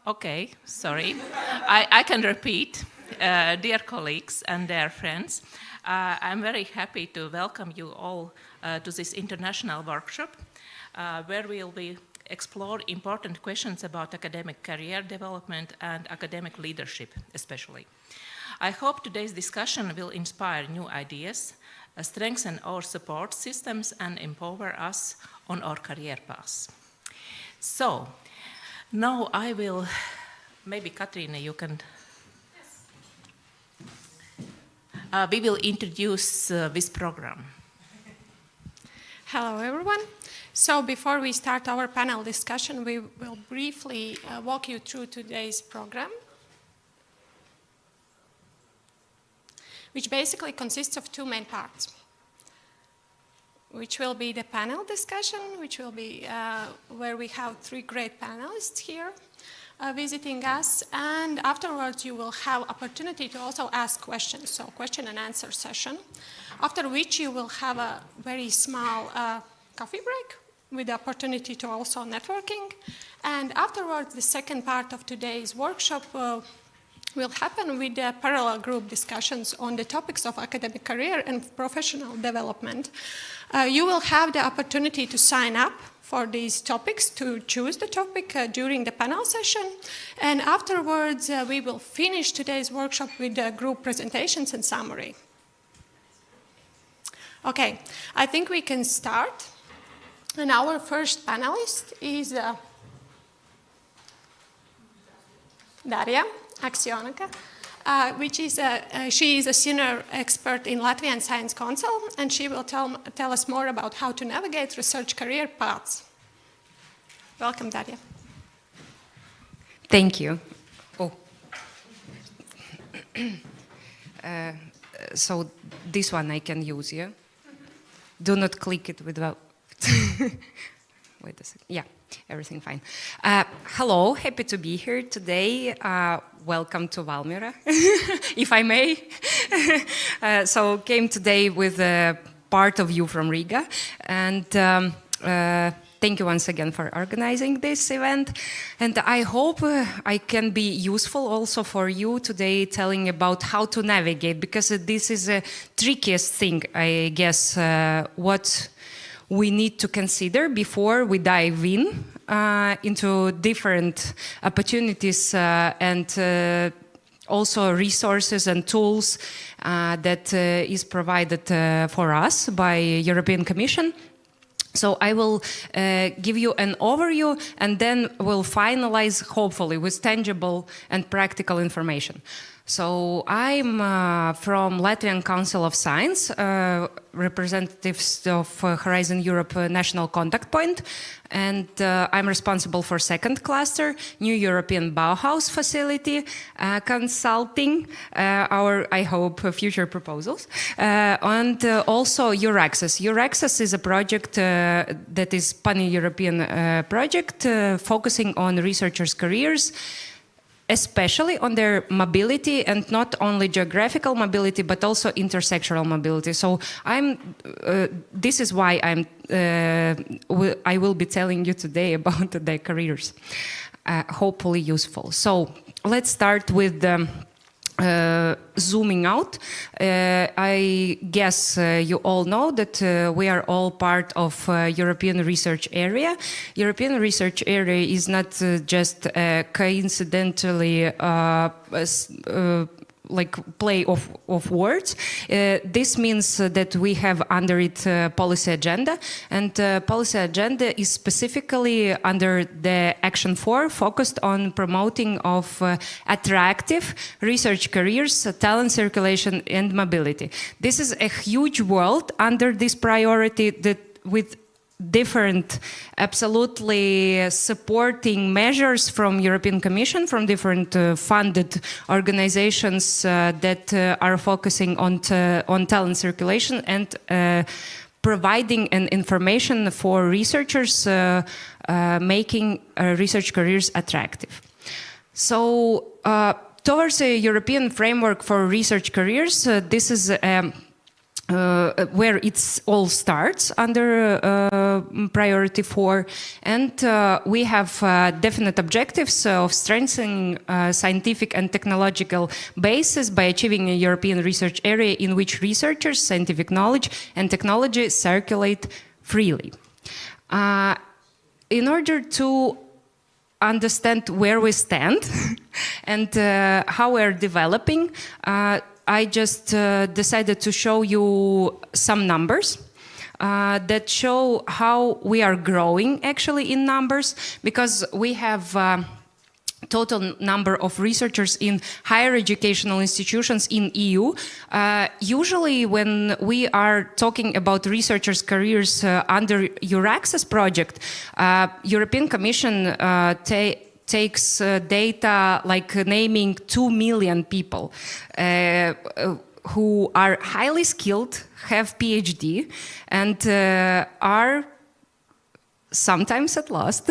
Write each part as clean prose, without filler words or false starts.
Okay, sorry. I can repeat. Dear colleagues and dear friends, I'm very happy to welcome you all to this international workshop where we'll be explore important questions about academic career development and academic leadership especially. I hope today's discussion will inspire new ideas, strengthen our support systems and empower us on our career paths. So, now I will, maybe Katrina, you can. We will introduce this program. Hello, everyone. So before we start our panel discussion, we will briefly walk you through today's program, which basically consists of two main parts, which will be the panel discussion, which will be where we have three great panelists here visiting us, and afterwards you will have opportunity to also ask questions, so question and answer session, after which you will have a very small coffee break with the opportunity to also networking, and afterwards the second part of today's workshop will happen with the parallel group discussions on the topics of academic career and professional development. You will have the opportunity to sign up for these topics, to choose the topic during the panel session, and afterwards we will finish today's workshop with the group presentations and summary. Okay, I think we can start, and our first panelist is Darja Aksionika, she is a senior expert in Latvian Science Council, and she will tell us more about how to navigate research career paths. Welcome, Darja. Thank you. Oh. So this one I can use, yeah? Do not click it without... Wait a second. Yeah, everything fine. Hello, happy to be here today. Welcome to Valmiera, if I may. So came today with part of you from Riga, and thank you once again for organizing this event. And I hope I can be useful also for you today, telling about how to navigate, because this is the trickiest thing, I guess, what we need to consider before we dive in into different opportunities and also resources and tools that is provided for us by European Commission. So I will give you an overview, and then we'll finalize, hopefully, with tangible and practical information. So I'm from Latvian Council of Science, representatives of Horizon Europe National Contact Point, and I'm responsible for second cluster, New European Bauhaus Facility, consulting our, I hope, future proposals, and also E3UDRES2 Ent-r-e-novators. E3UDRES2 is a project that is pan-European project focusing on researchers' careers, especially on their mobility, and not only geographical mobility, but also intersectional mobility. So this is why I will be telling you today about their careers, hopefully useful. So let's start with the zooming out. I guess you all know that we are all part of European research area. European research area is not just coincidentally like play of words. This means that we have under it policy agenda, and policy agenda is specifically under the Action 4 focused on promoting of attractive research careers, talent circulation and mobility. This is a huge world under this priority that with different absolutely supporting measures from European Commission, from different funded organizations that are focusing on talent circulation and providing an information for researchers, making research careers attractive. So towards a European framework for research careers, this is where it all starts under priority 4, and we have definite objectives of strengthening scientific and technological basis by achieving a European research area in which researchers, scientific knowledge and technology circulate freely. In order to understand where we stand and how we're developing, I just decided to show you some numbers that show how we are growing actually in numbers, because we have total number of researchers in higher educational institutions in EU. Usually when we are talking about researchers' careers under E3UDRES project, European Commission takes data like naming 2 million people who are highly skilled, have PhD, and are sometimes at last.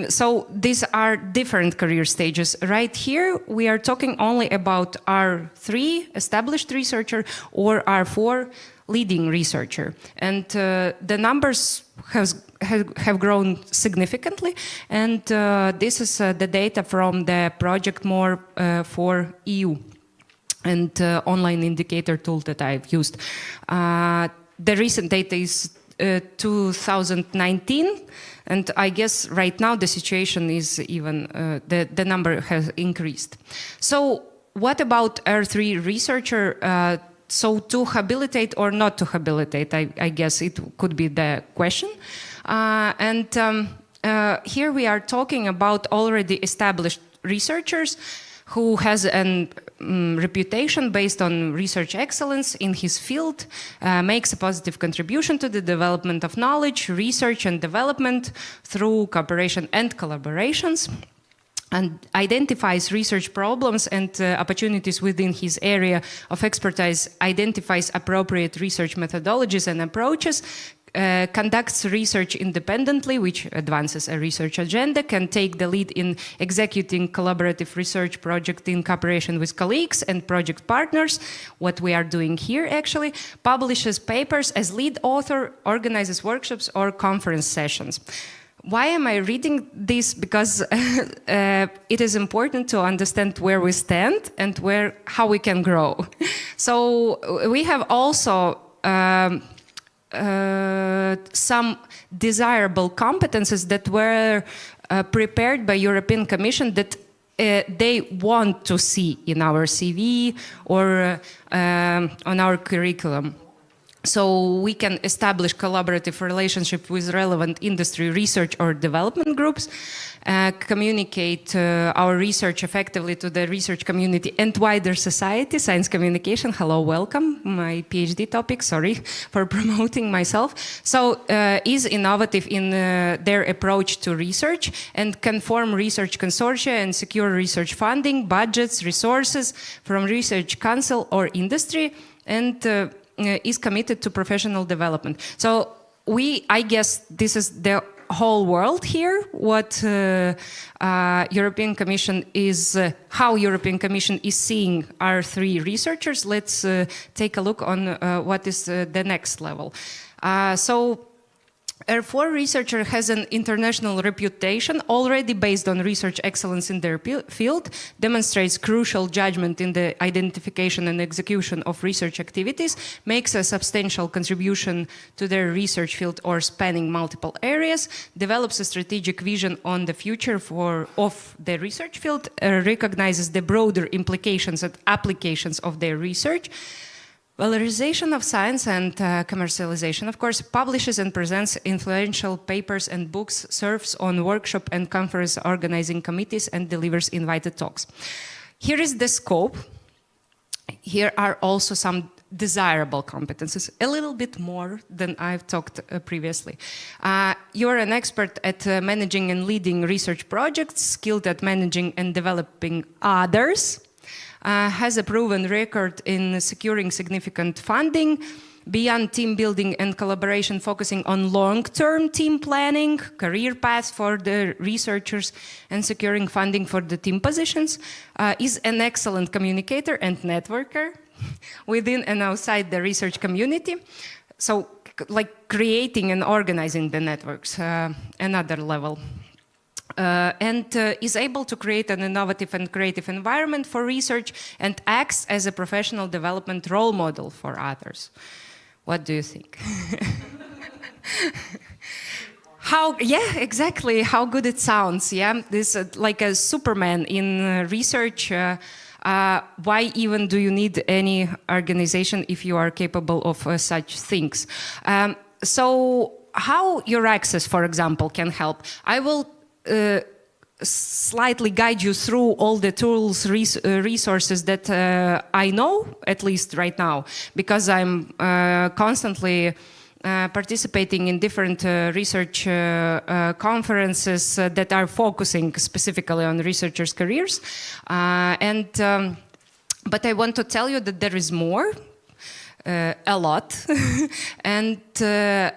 So these are different career stages. Right here, we are talking only about R3 established researcher or R4 leading researcher. And the numbers have grown significantly. And this is the data from the project more for EU and online indicator tool that I've used. The recent data is 2019, and I guess right now the situation is even, the number has increased. So what about R3 researcher? So to habilitate or not to habilitate, I guess it could be the question. Here we are talking about already established researchers who has a reputation based on research excellence in his field, makes a positive contribution to the development of knowledge, research and development through cooperation and collaborations, and identifies research problems and opportunities within his area of expertise, identifies appropriate research methodologies and approaches, conducts research independently, which advances a research agenda, can take the lead in executing collaborative research project in cooperation with colleagues and project partners, what we are doing here actually, publishes papers as lead author, organizes workshops or conference sessions. Why am I reading this? Because it is important to understand where we stand and how we can grow. So we have also some desirable competences that were prepared by European Commission that they want to see in our CV or on our curriculum. So we can establish collaborative relationship with relevant industry research or development groups, communicate our research effectively to the research community and wider society, science communication. Hello, welcome, my PhD topic, sorry for promoting myself. So is innovative in their approach to research and can form research consortia and secure research funding, budgets, resources from research council or industry, and is committed to professional development. So I guess this is the whole world here, what European Commission is, how European Commission is seeing our 3 researchers. Let's take a look on what is the next level. So R4 researcher has an international reputation already based on research excellence in their field, demonstrates crucial judgment in the identification and execution of research activities, makes a substantial contribution to their research field or spanning multiple areas, develops a strategic vision on the future of the research field, recognizes the broader implications and applications of their research, valorization of science and commercialization, of course, publishes and presents influential papers and books, serves on workshop and conference organizing committees, and delivers invited talks. Here is the scope. Here are also some desirable competences, a little bit more than I've talked previously. You're an expert at managing and leading research projects, skilled at managing and developing others, has a proven record in securing significant funding, beyond team building and collaboration, focusing on long-term team planning, career paths for the researchers, and securing funding for the team positions, is an excellent communicator and networker, within and outside the research community. So like creating and organizing the networks, another level. And is able to create an innovative and creative environment for research and acts as a professional development role model for others. What do you think? Yeah, exactly, how good it sounds, yeah? This like a Superman in research. Why even do you need any organization if you are capable of such things? So how your access, for example, can help? I will slightly guide you through all the tools, resources that I know, at least right now, because I'm constantly participating in different research conferences that are focusing specifically on researchers' careers. But I want to tell you that there is more, a lot, and the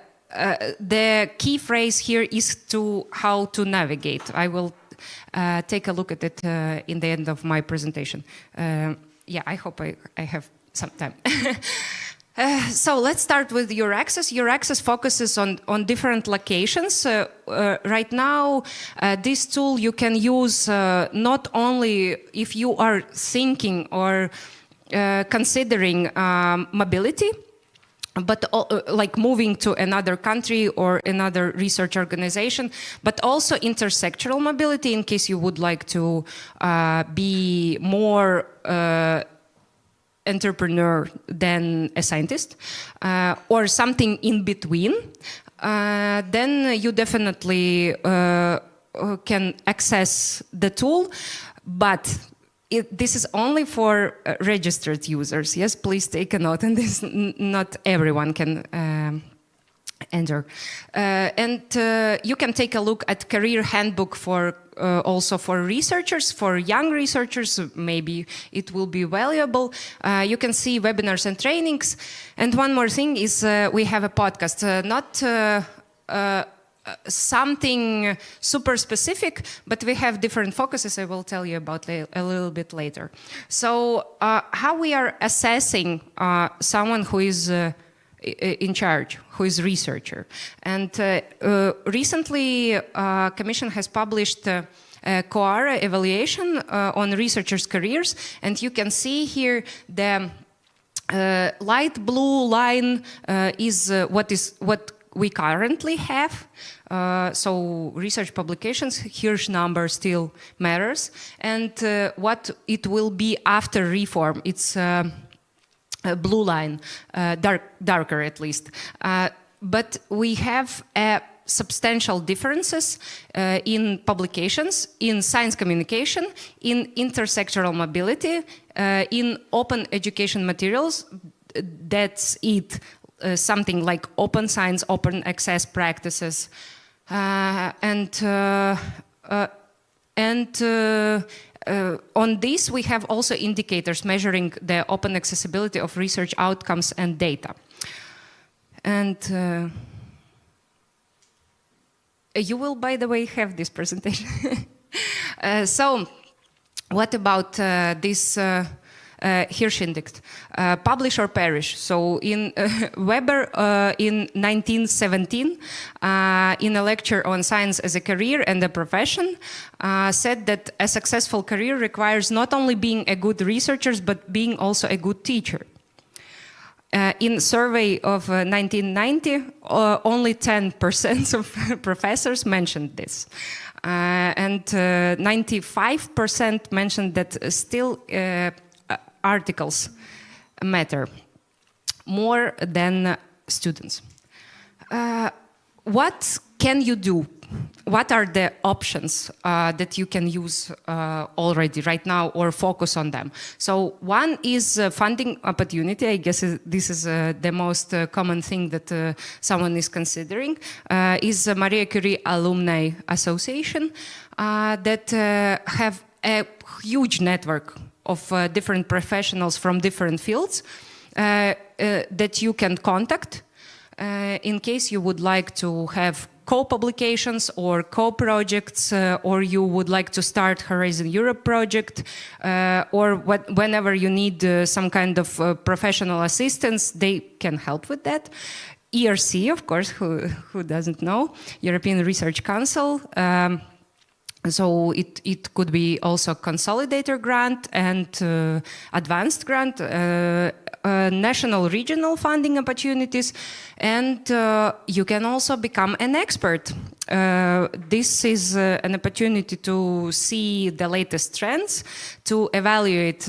key phrase here is how to navigate. I will take a look at it in the end of my presentation. Yeah, I hope I have some time. So let's start with your access. Your access focuses on different locations. Right now, this tool you can use not only if you are thinking or considering mobility, but like moving to another country or another research organization, but also intersectoral mobility in case you would like to be more entrepreneur than a scientist, or something in between, then you definitely can access the tool, but this is only for registered users. Yes, please take a note, and this not everyone can enter. And you can take a look at career handbook for also for researchers, for young researchers, maybe it will be valuable. You can see webinars and trainings. And one more thing is we have a podcast, not something super specific, but we have different focuses. I will tell you about a little bit later. So how we are assessing someone who is in charge, who is researcher. And recently, Commission has published a COARE evaluation on researchers' careers, and you can see here the light blue line is what we currently have. So research publications, Hirsch number still matters, and what it will be after reform. It's blue line, darker at least. But we have substantial differences in publications, in science communication, in intersectoral mobility, in open education materials. That's it. Something like open science, open access practices. On this, we have also indicators measuring the open accessibility of research outcomes and data. And you will, by the way, have this presentation. So, what about this Hirsch index? Publish or perish. So in Weber in 1917, in a lecture on science as a career and a profession, said that a successful career requires not only being a good researcher, but being also a good teacher. In a survey of 1990, only 10% of professors mentioned this. And 95% mentioned that still articles matter more than students. What can you do? What are the options that you can use already right now or focus on them? So one is funding opportunity. I guess this is the most common thing that someone is considering, is Marie Curie Alumni Association that have a huge network of different professionals from different fields that you can contact in case you would like to have co-publications or co-projects, or you would like to start Horizon Europe project, or whenever you need some kind of professional assistance, they can help with that. ERC, of course, who doesn't know, European Research Council. So it could be also consolidator grant and advanced grant, national regional funding opportunities, and you can also become an expert. This is an opportunity to see the latest trends, to evaluate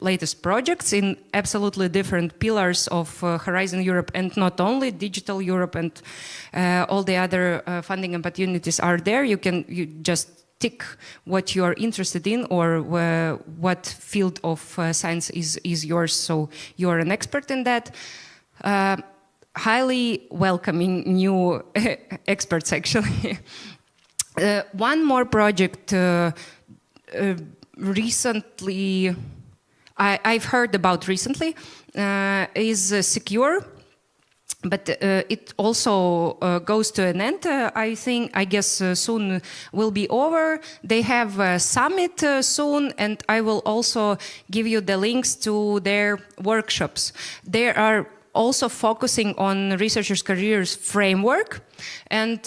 latest projects in absolutely different pillars of Horizon Europe, and not only Digital Europe, and all the other funding opportunities are there. You just tick what you are interested in, or what field of science is yours, so you are an expert in that. Highly welcoming new experts, actually. One more project recently, I've heard about recently, is Secure, but it also goes to an end. I guess soon will be over. They have a summit soon, and I will also give you the links to their workshops. They are also focusing on researchers' careers framework, and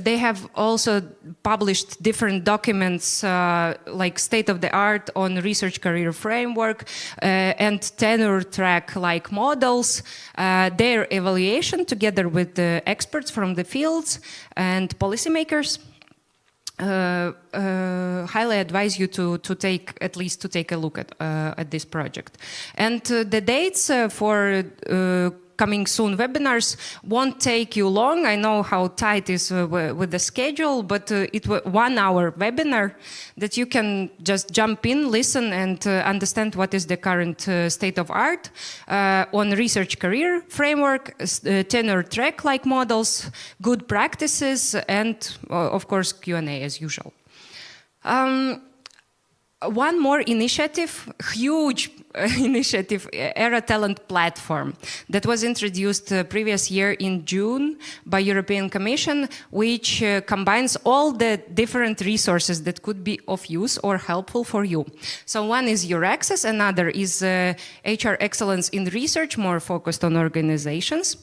they have also published different documents like state-of-the-art on research career framework and tenure track-like models, their evaluation together with the experts from the fields and policymakers. Highly advise you to take a look at this project. And the dates for coming soon webinars won't take you long. I know how tight it is with the schedule, but it was 1 hour webinar that you can just jump in, listen, and understand what is the current state of art on research career framework, tenure track-like models, good practices, and of course Q&A as usual. One more initiative, huge initiative, Era Talent Platform, that was introduced previous year in June by European Commission, which combines all the different resources that could be of use or helpful for you. So one is your access, another is HR excellence in research, more focused on organizations.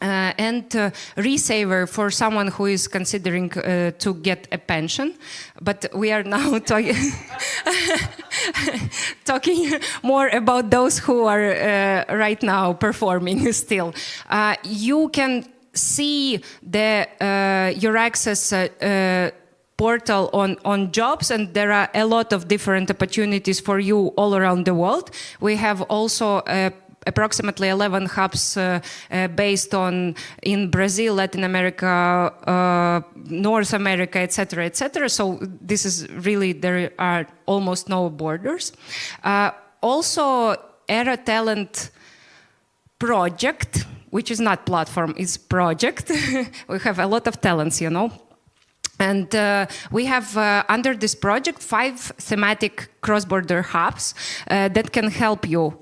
And Resaver for someone who is considering to get a pension, but we are now talking more about those who are right now performing still. You can see the your access portal on jobs, and there are a lot of different opportunities for you all around the world. We have also approximately 11 hubs based in Brazil, Latin America, North America, etc., etc. So this is really, there are almost no borders. Also, Era Talent project, which is not platform, is project. We have a lot of talents, you know. And we have, under this project, 5 thematic cross-border hubs that can help you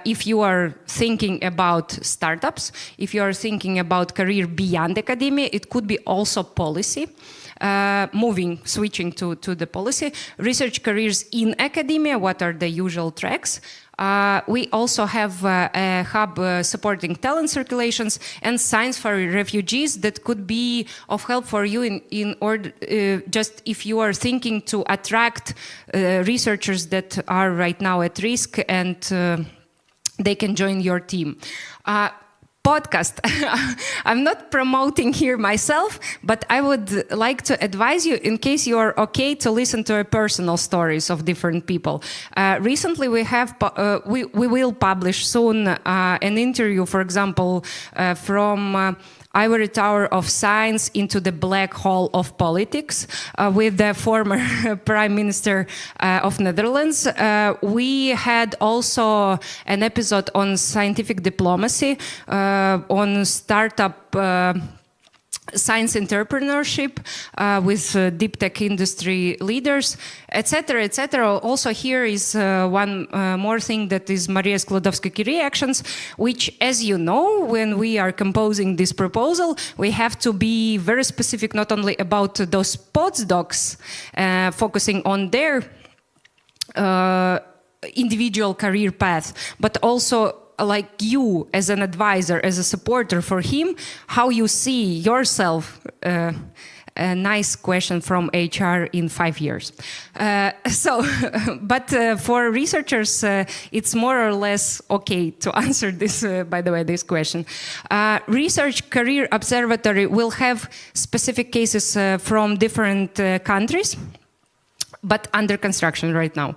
if you are thinking about startups, if you are thinking about career beyond academia. It could be also policy, switching to the policy. Research careers in academia, what are the usual tracks? We also have a hub supporting talent circulations and science for refugees that could be of help for you in order, just if you are thinking to attract researchers that are right now at risk, and they can join your team. Podcast. I'm not promoting here myself, but I would like to advise you, in case you are okay, to listen to personal stories of different people. Recently, we will publish soon an interview, for example, from Ivory Tower of Science into the black hole of politics with the former Prime Minister of Netherlands. We had also an episode on scientific diplomacy, on startup science entrepreneurship with deep tech industry leaders, etc., etc. Also here is one more thing that is Maria Sklodowska-Curie actions, which, as you know, when we are composing this proposal, we have to be very specific not only about those postdocs focusing on their individual career path, but also like you as an advisor, as a supporter for him, how you see yourself. A nice question from HR in 5 years. But for researchers, it's more or less okay to answer this, by the way, this question. Research Career Observatory will have specific cases from different countries, but under construction right now.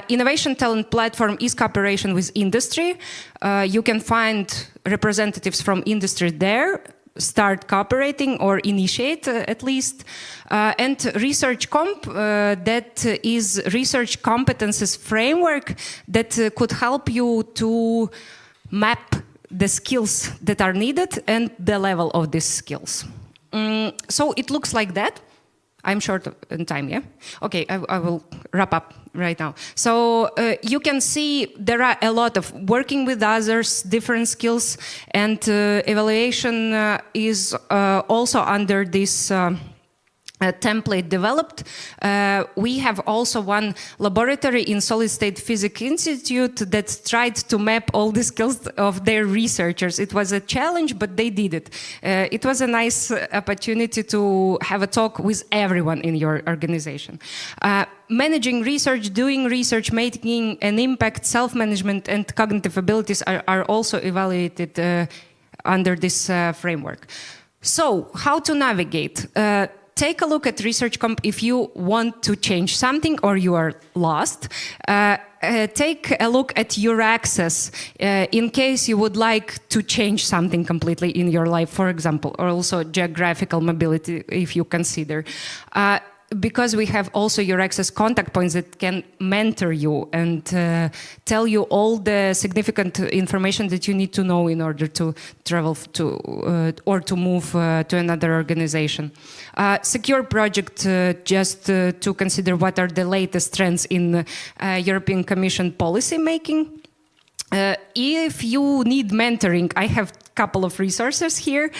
Innovation Talent Platform is cooperation with industry. You can find representatives from industry there, start cooperating or initiate at least. And Research Comp, that is research competences framework that could help you to map the skills that are needed and the level of these skills. So it looks like that. I'm short in time, yeah? Okay, I will wrap up right now. So you can see there are a lot of working with others, different skills, and evaluation is also under this template developed. We have also one laboratory in Solid State Physics Institute that tried to map all the skills of their researchers. It was a challenge, but they did it. It was a nice opportunity to have a talk with everyone in your organization. Managing research, doing research, making an impact, self-management, and cognitive abilities are also evaluated under this framework. So, how to navigate? Take a look at Research Comp if you want to change something or you are lost. Take a look at your access in case you would like to change something completely in your life, for example, or also geographical mobility if you consider. Because we have also your access contact points that can mentor you and tell you all the significant information that you need to know in order to travel to or to move to another organization. Secure project, just to consider what are the latest trends in European Commission policy making. If you need mentoring, I have a couple of resources here.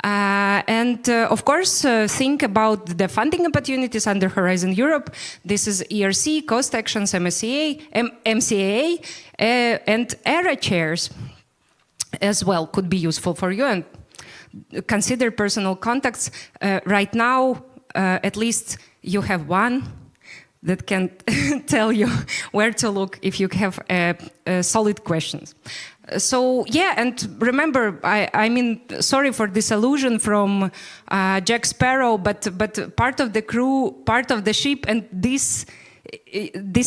Of course, think about the funding opportunities under Horizon Europe. This is ERC, Cost Actions, MCAA, and ERA chairs as well could be useful for you. And consider personal contacts. Right now, at least you have one that can tell you where to look if you have solid questions. So yeah, and remember, I mean, sorry for this allusion from Jack Sparrow, but part of the crew, part of the ship, and this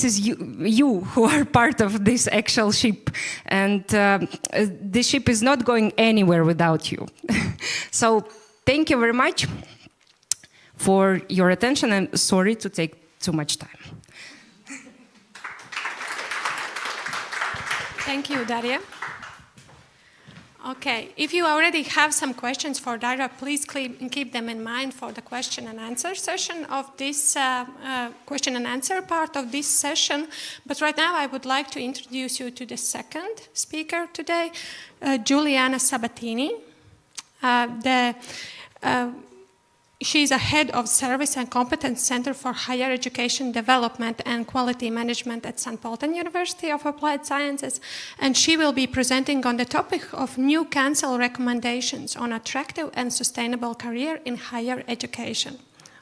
is you who are part of this actual ship, and this ship is not going anywhere without you. So thank you very much for your attention, and sorry to take too much time. Thank you, Daria. Okay, if you already have some questions for Daria, please keep them in mind for the question and answer session of this question and answer part of this session. But right now, I would like to introduce you to the second speaker today, Giuliana Sabatini. She's a head of Service and Competence Center for Higher Education Development and Quality Management at St. Pölten University of Applied Sciences, and she will be presenting on the topic of new council recommendations on attractive and sustainable career in higher education.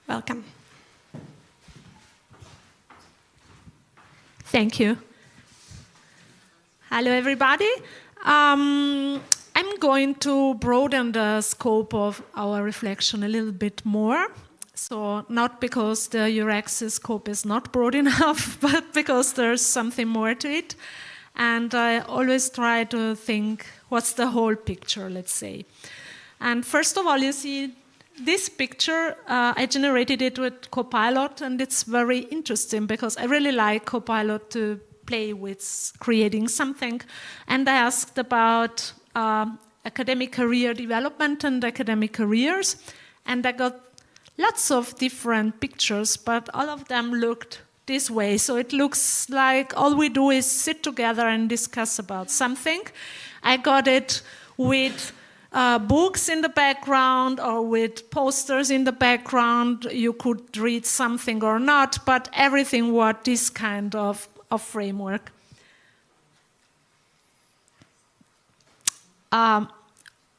Welcome. Thank you. Hello, everybody. I'm going to broaden the scope of our reflection a little bit more. So not because the EURES scope is not broad enough, but because there's something more to it. And I always try to think, what's the whole picture, let's say. And first of all, you see this picture, I generated it with Copilot, and it's very interesting because I really like Copilot to play with creating something. And I asked about academic career development and academic careers. and I got lots of different pictures, but all of them looked this way. So it looks like all we do is sit together and discuss about something. I got it with books in the background or with posters in the background. You could read something or not, but everything was this kind of framework.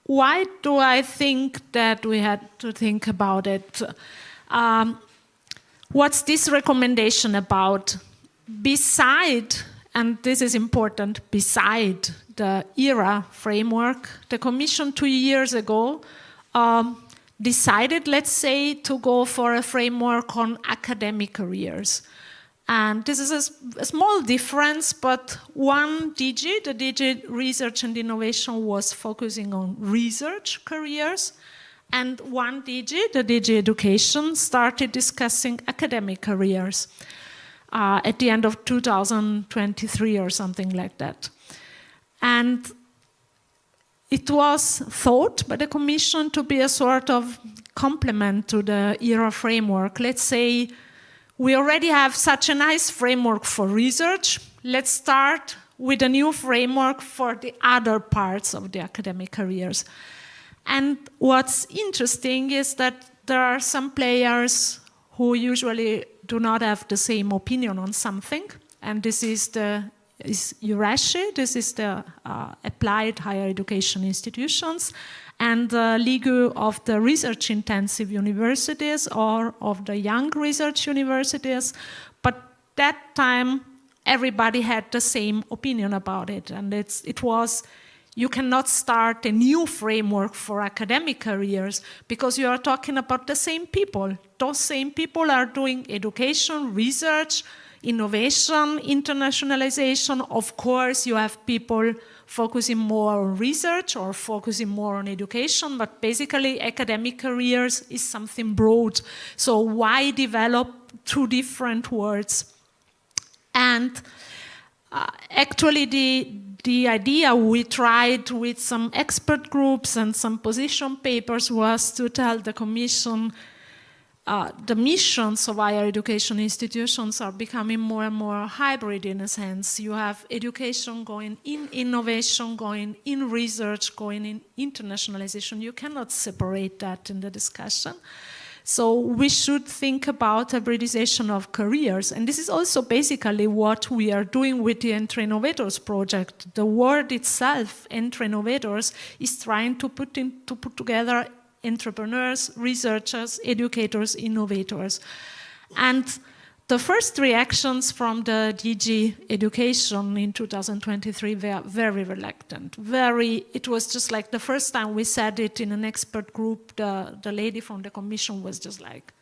Why do I think that we had to think about it? What's this recommendation about? Beside, and this is important, beside the ERA framework, the Commission 2 years ago decided, let's say, to go for a framework on academic careers. And this is a small difference, but one DG, the DG Research and Innovation, was focusing on research careers, and one DG, the DG Education, started discussing academic careers at the end of 2023 or something like that. And it was thought by the Commission to be a sort of complement to the ERA framework. Let's say we already have such a nice framework for research. Let's start with a new framework for the other parts of the academic careers. And what's interesting is that there are some players who usually do not have the same opinion on something. And this is E3UDRES2, this is the Applied Higher Education Institutions, and the League of the Research-Intensive Universities or of the Young Research Universities. But that time, everybody had the same opinion about it. And it was, you cannot start a new framework for academic careers because you are talking about the same people. Those same people are doing education, research, innovation, internationalization. Of course, you have people focusing more on research or focusing more on education, but basically academic careers is something broad. So why develop two different words? And actually the idea we tried with some expert groups and some position papers was to tell the Commission the missions of higher education institutions are becoming more and more hybrid in a sense. You have education going in innovation, going in research, going in internationalization. You cannot separate that in the discussion. So we should think about hybridization of careers. And this is also basically what we are doing with the Ent-r-e-novators project. The word itself, Ent-r-e-novators, is trying to put together entrepreneurs, researchers, educators, innovators. And the first reactions from the DG Education in 2023 were very reluctant. It was just like the first time we said it in an expert group, the lady from the Commission was just like,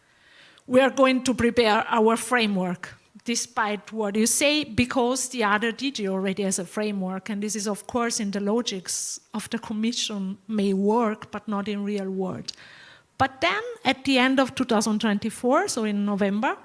we are going to prepare our framework, despite what you say, because the other DG already has a framework. And this is, of course, in the logics of the Commission may work, but not in real world. But then, at the end of 2024, so in November,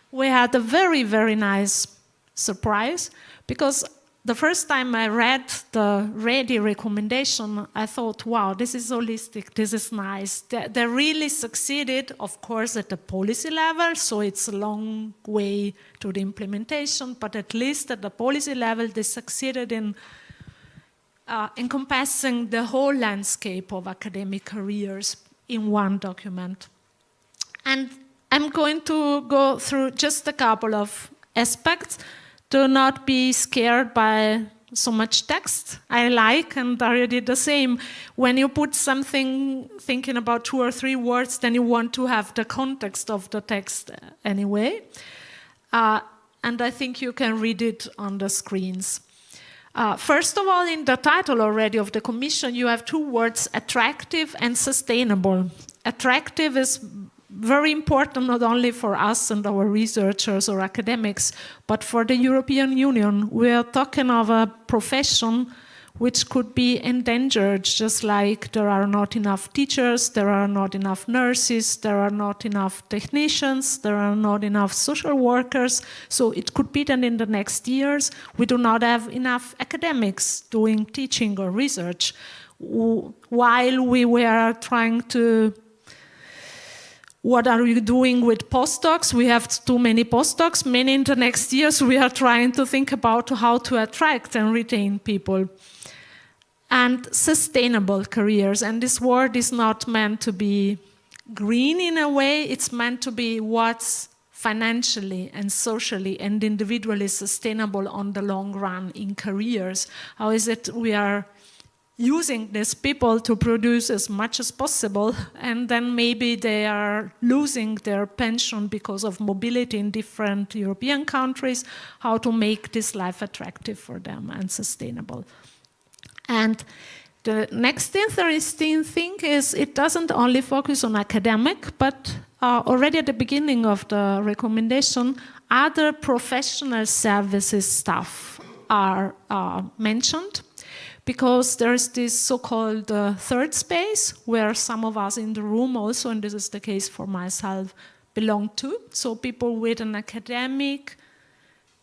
we had a very, very nice surprise, because the first time I read the ready recommendation, I thought, wow, this is holistic, this is nice. They really succeeded, of course, at the policy level, so it's a long way to the implementation, but at least at the policy level, they succeeded in encompassing the whole landscape of academic careers in one document. And I'm going to go through just a couple of aspects. Do not be scared by so much text. I like, and Daria did the same. When you put something thinking about 2 or 3 words, then you want to have the context of the text anyway. And I think you can read it on the screens. First of all, in the title already of the Commission, you have 2 words, attractive and sustainable. Attractive is very important not only for us and our researchers or academics, but for the European Union. We are talking of a profession which could be endangered, just like there are not enough teachers, there are not enough nurses, there are not enough technicians, there are not enough social workers. So it could be that in the next years we do not have enough academics doing teaching or research. While we were trying to what are we doing with postdocs? We have too many postdocs. Many in the next years, we are trying to think about how to attract and retain people. And sustainable careers. And this word is not meant to be green in a way. It's meant to be what's financially and socially and individually sustainable on the long run in careers. How is it we are using these people to produce as much as possible, and then maybe they are losing their pension because of mobility in different European countries, how to make this life attractive for them and sustainable. And the next interesting thing is it doesn't only focus on academic, but already at the beginning of the recommendation, other professional services stuff are mentioned, because there's this so-called third space where some of us in the room also, and this is the case for myself, belong to. So people with an academic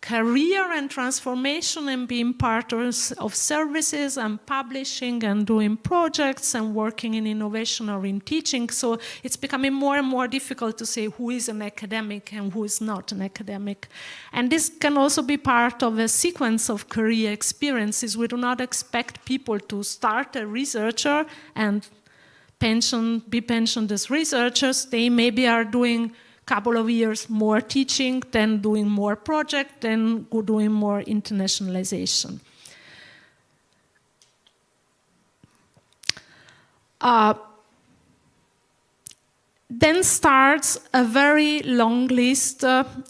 career and transformation and being part of services and publishing and doing projects and working in innovation or in teaching. So it's becoming more and more difficult to say who is an academic and who is not an academic. And this can also be part of a sequence of career experiences. We do not expect people to start a researcher and be pensioned as researchers. They maybe are doing couple of years more teaching, then doing more project, then doing more internationalization. Then starts a very long list,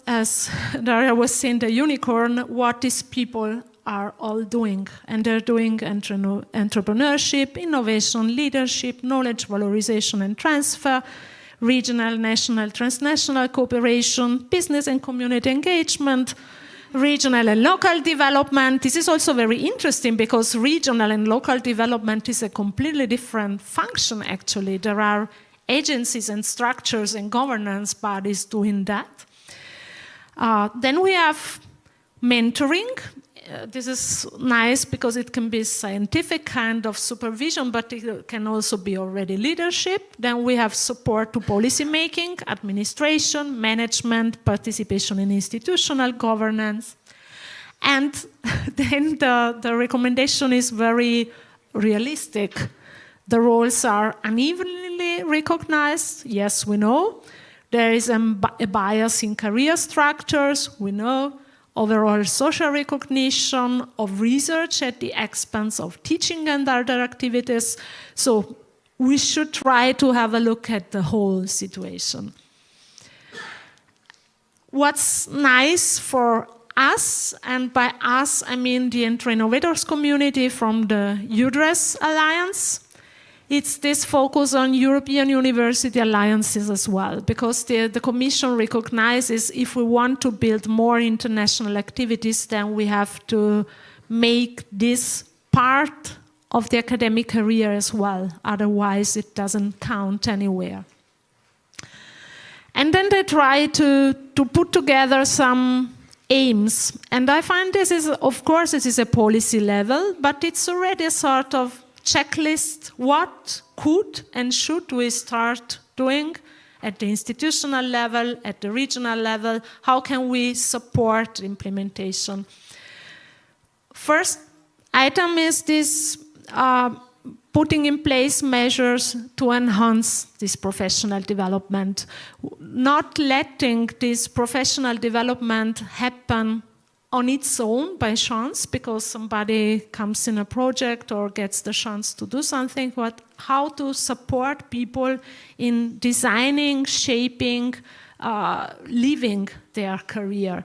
as Daria was saying, the unicorn, what these people are all doing. And they're doing entrepreneurship, innovation, leadership, knowledge valorization and transfer, regional, national, transnational cooperation, business and community engagement, regional and local development. This is also very interesting because regional and local development is a completely different function, actually. There are agencies and structures and governance bodies doing that. Then we have mentoring. This is nice because it can be scientific kind of supervision, but it can also be already leadership. Then we have support to policy making, administration, management, participation in institutional governance. And then the recommendation is very realistic. The roles are unevenly recognized. Yes, we know. There is a bias in career structures, we know. Overall social recognition of research at the expense of teaching and other activities. So we should try to have a look at the whole situation. What's nice for us, and by us I mean the Ent-r-e-novators community from the E3UDRES Alliance, it's this focus on European university alliances as well, because the Commission recognizes if we want to build more international activities, then we have to make this part of the academic career as well. Otherwise, it doesn't count anywhere. And then they try to put together some aims. And I find this is, of course, this is a policy level, but it's already a sort of checklist. What could and should we start doing at the institutional level, at the regional level? How can we support implementation? First item is this putting in place measures to enhance this professional development, not letting this professional development happen on its own by chance because somebody comes in a project or gets the chance to do something, but how to support people in designing, shaping, living their career.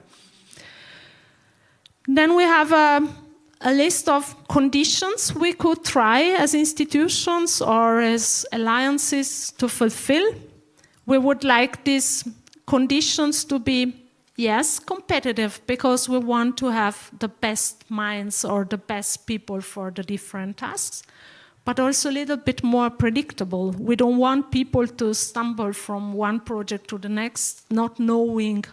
Then we have a list of conditions we could try as institutions or as alliances to fulfill. We would like these conditions to be, yes, competitive, because we want to have the best minds or the best people for the different tasks, but also a little bit more predictable. We don't want people to stumble from one project to the next, not knowing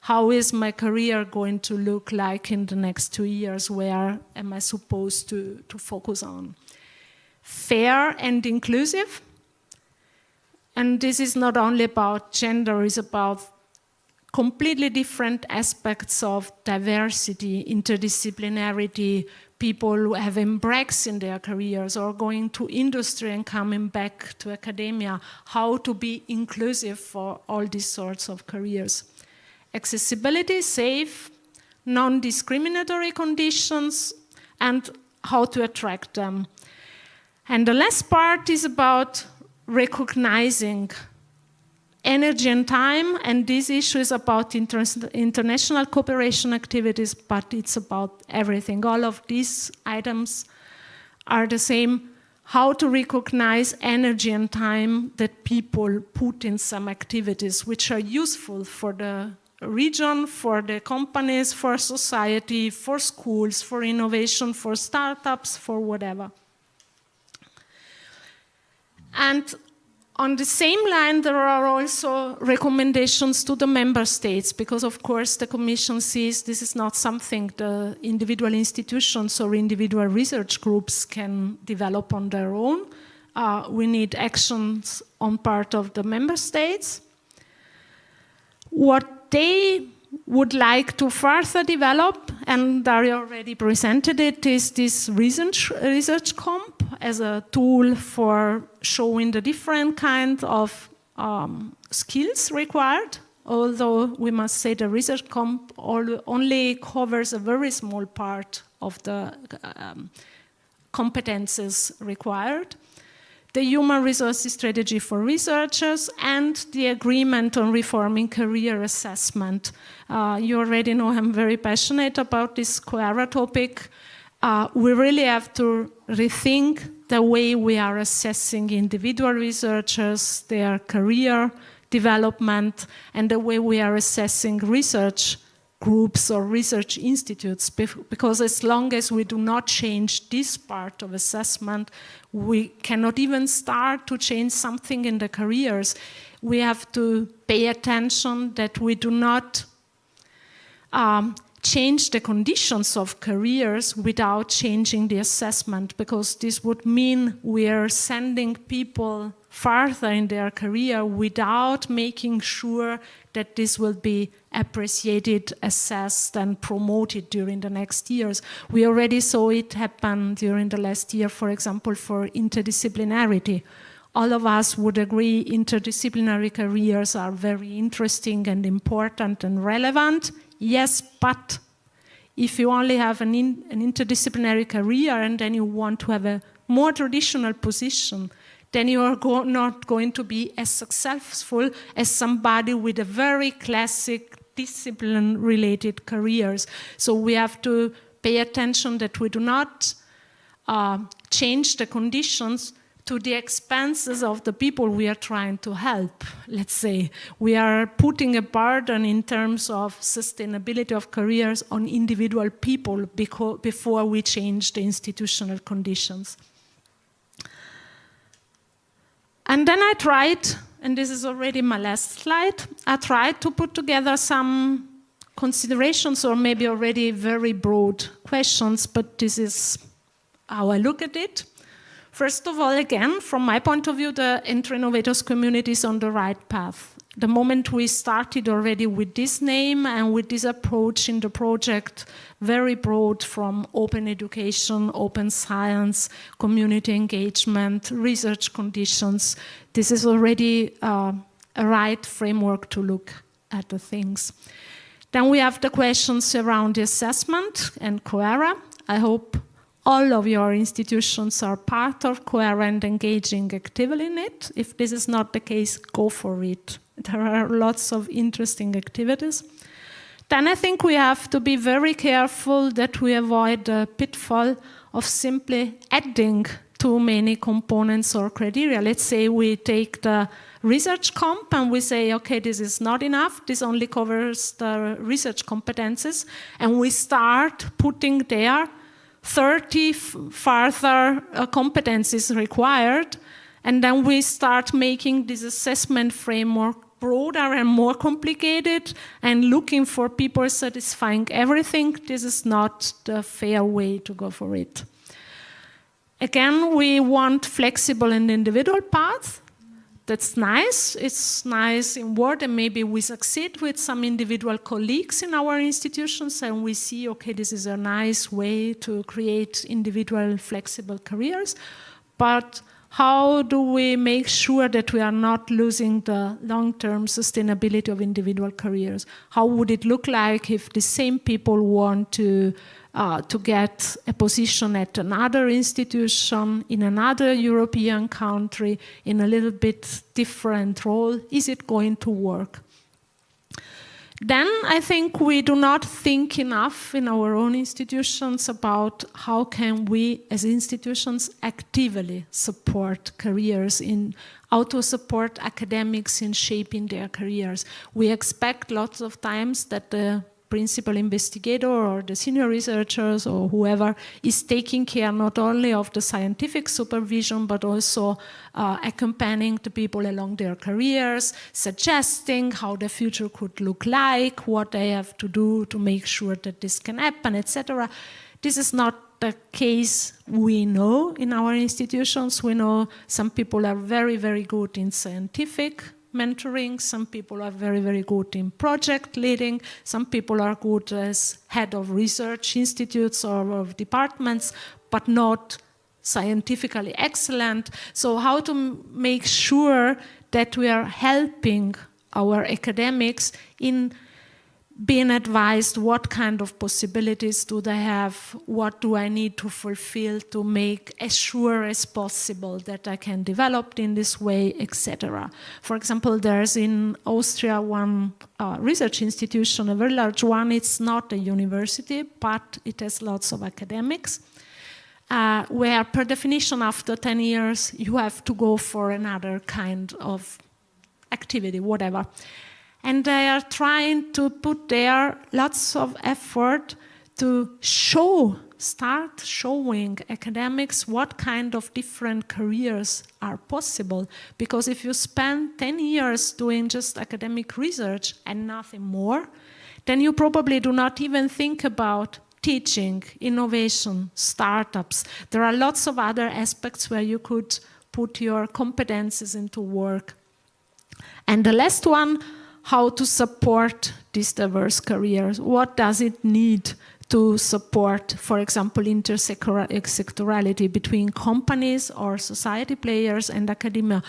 how is my career going to look like in the next 2 years, where am I supposed to focus on. Fair and inclusive. And this is not only about gender, it's about completely different aspects of diversity, interdisciplinarity, people who have breaks in their careers or going to industry and coming back to academia, how to be inclusive for all these sorts of careers. Accessibility, safe, non-discriminatory conditions, and how to attract them. And the last part is about recognizing energy and time, and this issue is about international cooperation activities, but it's about everything. All of these items are the same. How to recognize energy and time that people put in some activities which are useful for the region, for the companies, for society, for schools, for innovation, for startups, for whatever. And on the same line, there are also recommendations to the member states, because of course the Commission sees this is not something the individual institutions or individual research groups can develop on their own. We need actions on part of the member states. What they would like to further develop, and Daria already presented it, is this research comp as a tool for showing the different kind of skills required, although we must say the research comp only covers a very small part of the competences required. The human resources strategy for researchers, and the agreement on reforming career assessment. You already know I'm very passionate about this QARA topic. We really have to rethink the way we are assessing individual researchers, their career development, and the way we are assessing research groups or research institutes, because as long as we do not change this part of assessment, we cannot even start to change something in the careers. We have to pay attention that we do not change the conditions of careers without changing the assessment, because this would mean we are sending people farther in their career without making sure that this will be appreciated, assessed, and promoted during the next years. We already saw it happen during the last year, for example, for interdisciplinarity. All of us would agree interdisciplinary careers are very interesting and important and relevant. Yes, but if you only have an interdisciplinary career and then you want to have a more traditional position, then you are not going to be as successful as somebody with a very classic discipline-related careers. So we have to pay attention that we do not change the conditions to the expenses of the people we are trying to help. Let's say we are putting a burden in terms of sustainability of careers on individual people before we change the institutional conditions. And then I tried, and this is already my last slide, I tried to put together some considerations, or maybe already very broad questions, but this is how I look at it. First of all, again, from my point of view, the Ent-r-e-novators community is on the right path. The moment we started already with this name and with this approach in the project, very broad, from open education, open science, community engagement, research conditions, this is already a right framework to look at the things. Then we have the questions around the assessment and QARA. I hope all of your institutions are part of QARA and engaging actively in it. If this is not the case, go for it. There are lots of interesting activities. Then I think we have to be very careful that we avoid the pitfall of simply adding too many components or criteria. Let's say we take the research comp and we say, okay, this is not enough, this only covers the research competences, and we start putting there 30 further competencies required, and then we start making this assessment framework broader and more complicated and looking for people satisfying everything. This is not the fair way to go for it. Again, we want flexible and individual paths, that's nice. It's nice in word, and maybe we succeed with some individual colleagues in our institutions, and we see, okay, this is a nice way to create individual flexible careers. But how do we make sure that we are not losing the long-term sustainability of individual careers? How would it look like if the same people want to get a position at another institution, in another European country, in a little bit different role? Is it going to work? Then I think we do not think enough in our own institutions about how can we as institutions actively support careers, how to support academics in shaping their careers. We expect lots of times that the principal investigator or the senior researchers or whoever is taking care not only of the scientific supervision but also accompanying the people along their careers, suggesting how the future could look like, what they have to do to make sure that this can happen, etc. This is not the case we know in our institutions. We know some people are very, very good in scientific mentoring, some people are very, very good in project leading, some people are good as head of research institutes or of departments, but not scientifically excellent. So how to make sure that we are helping our academics in being advised what kind of possibilities do they have, what do I need to fulfill to make as sure as possible that I can develop in this way, etc. For example, there's in Austria one research institution, a very large one. It's not a university, but it has lots of academics, where per definition after 10 years you have to go for another kind of activity, whatever. And they are trying to put there lots of effort to start showing academics what kind of different careers are possible. Because if you spend 10 years doing just academic research and nothing more, then you probably do not even think about teaching, innovation, startups. There are lots of other aspects where you could put your competences into work. And the last one, how to support these diverse careers. What does it need to support, for example, intersectorality between companies or society players and academia?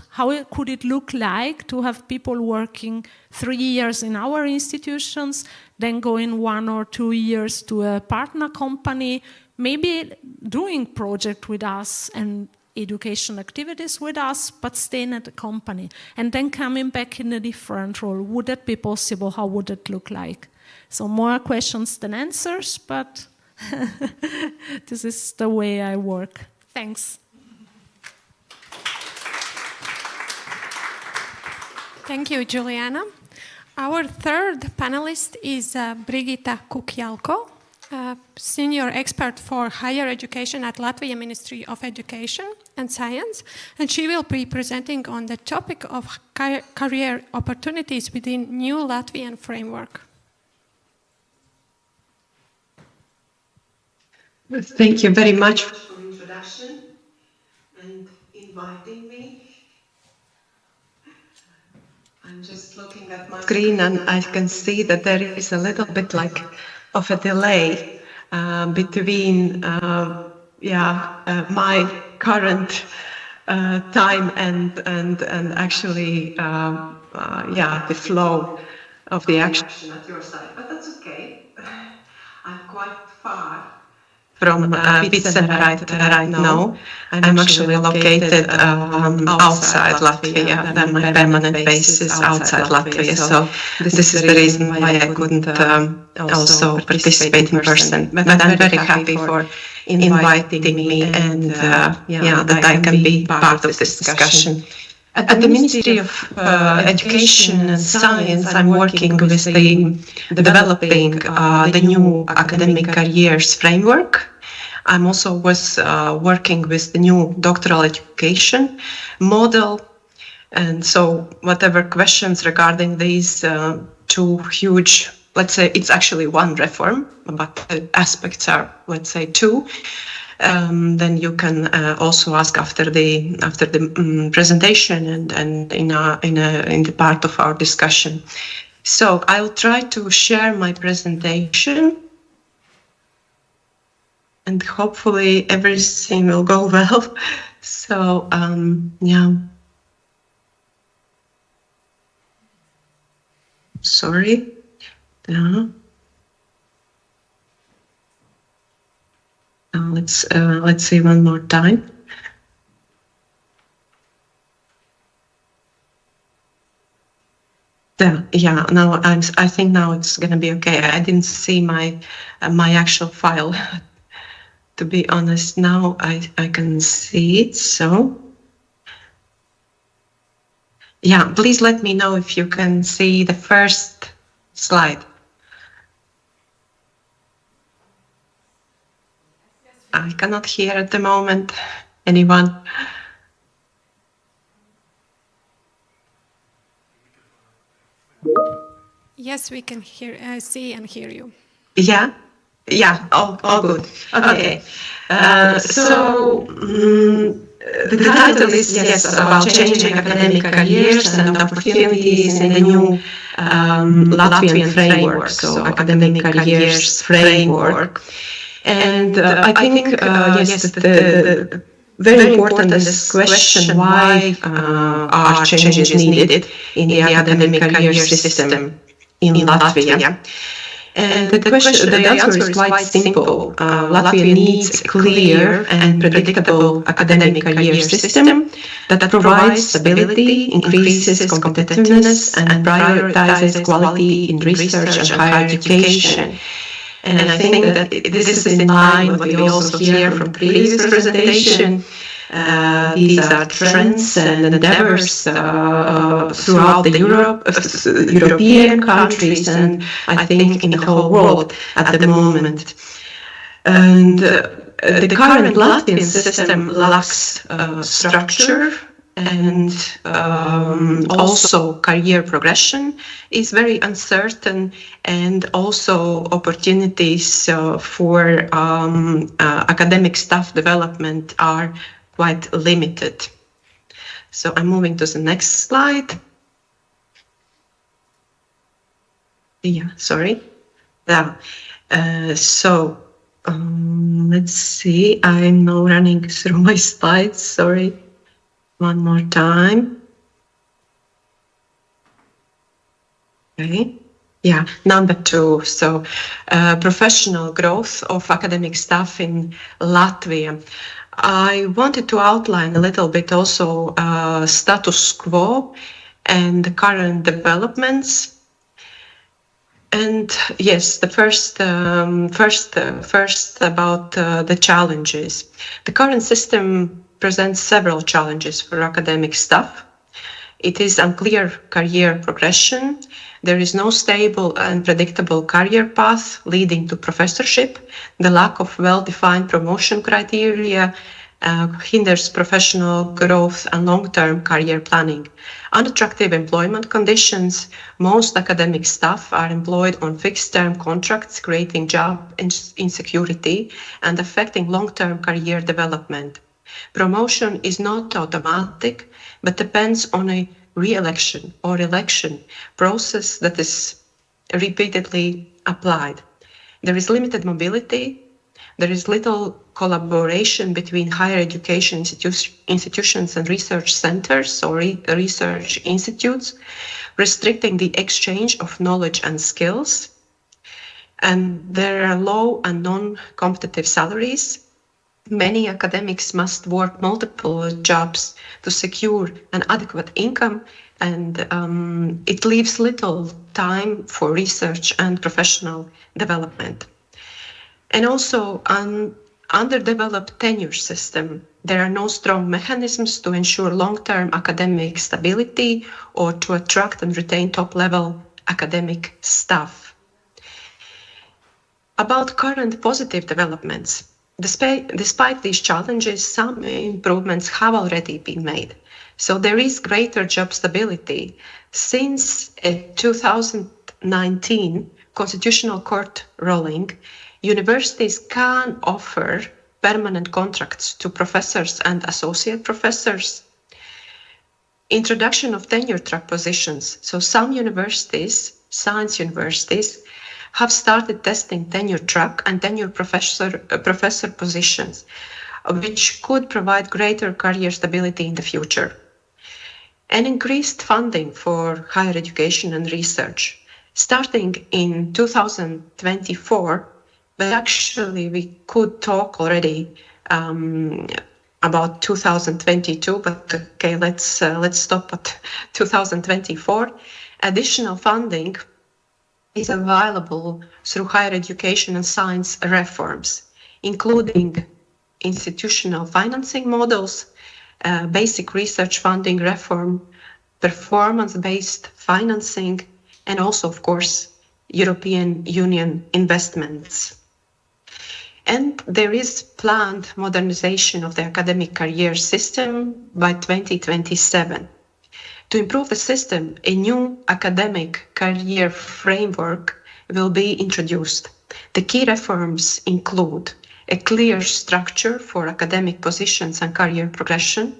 How could it look like to have people working 3 years in our institutions, then going 1 or 2 years to a partner company, maybe doing project with us and education activities with us, but staying at the company, and then coming back in a different role? Would that be possible? How would it look like? So more questions than answers, but this is the way I work. Thanks. Thank you, Juliana. Our third panelist is Brigita Kukjalko, senior expert for higher education at Latvia Ministry of Education and Science, and she will be presenting on the topic of career opportunities within new Latvian framework. Thank you very much for the introduction and inviting me. I'm just looking at my screen and I can see that there is a little bit like of a delay between my current time and actually the flow of the action at your side. But that's okay. I'm quite far from Vidzeme right now. I'm actually located outside Latvia, and my permanent base is outside Latvia. So this is the reason why I couldn't also participate in person. But I'm very happy for inviting me and that I can be part of this discussion. At the Ministry of Education and Science, I'm working with developing the new academic careers framework. I'm also working with the new doctoral education model. And so whatever questions regarding these two huge, let's say it's actually one reform, but the aspects are, let's say, two. then you can also ask after the presentation and in the part of our discussion. So I'll try to share my presentation, and hopefully everything will go well. So yeah. Sorry. Yeah. Let's see one more time. Yeah. Now I think now it's gonna be okay. I didn't see my actual file. To be honest, now I can see it. So yeah, please let me know if you can see the first slide. I cannot hear at the moment. Anyone? Yes, we can see and hear you. Yeah. Yeah, all good. Okay. The title is, yes, about changing academic careers and opportunities in the new Latvian framework, so academic careers framework. And I think, yes, the very important is question, why are changes needed in the academic career system in Latvia? And the answer is quite simple. Latvia needs a clear and predictable academic career system that provides stability, increases competitiveness, and prioritizes quality in research and higher education. And I think that this is in line with what we also hear from previous presentation. These are trends and endeavors throughout the European countries, and I think in the whole world at the moment. And the current Latvian system lacks structure, and also career progression is very uncertain, and also opportunities for academic staff development are quite limited. So I'm moving to the next slide. Yeah, sorry. Yeah. Let's see. I'm now running through my slides. Sorry. One more time. Okay. Yeah, number 2. So, professional growth of academic staff in Latvia. I wanted to outline a little bit also status quo and the current developments. And yes, the first about the challenges. The current system presents several challenges for academic staff. It is unclear career progression. There is no stable and predictable career path leading to professorship. The lack of well-defined promotion criteria hinders professional growth and long-term career planning. Unattractive employment conditions. Most academic staff are employed on fixed-term contracts, creating job insecurity and affecting long-term career development. Promotion is not automatic, but depends on a re-election or election process that is repeatedly applied. There is limited mobility. There is little collaboration between higher education institutions and research centers or research institutes, restricting the exchange of knowledge and skills. And there are low and non-competitive salaries. Many academics must work multiple jobs to secure an adequate income, and it leaves little time for research and professional development. And also an underdeveloped tenure system. There are no strong mechanisms to ensure long-term academic stability or to attract and retain top-level academic staff. About current positive developments. Despite these challenges, some improvements have already been made. So there is greater job stability. Since 2019 Constitutional Court ruling, universities can offer permanent contracts to professors and associate professors. Introduction of tenure track positions. So some universities, science universities, have started testing tenure track and tenure professor positions, which could provide greater career stability in the future. And increased funding for higher education and research. Starting in 2024, but actually we could talk already about 2022, but okay, let's stop at 2024. Additional funding is available through higher education and science reforms, including institutional financing models, basic research funding reform, performance-based financing, and also, of course, European Union investments. And there is planned modernization of the academic career system by 2027. To improve the system, a new academic career framework will be introduced. The key reforms include a clear structure for academic positions and career progression,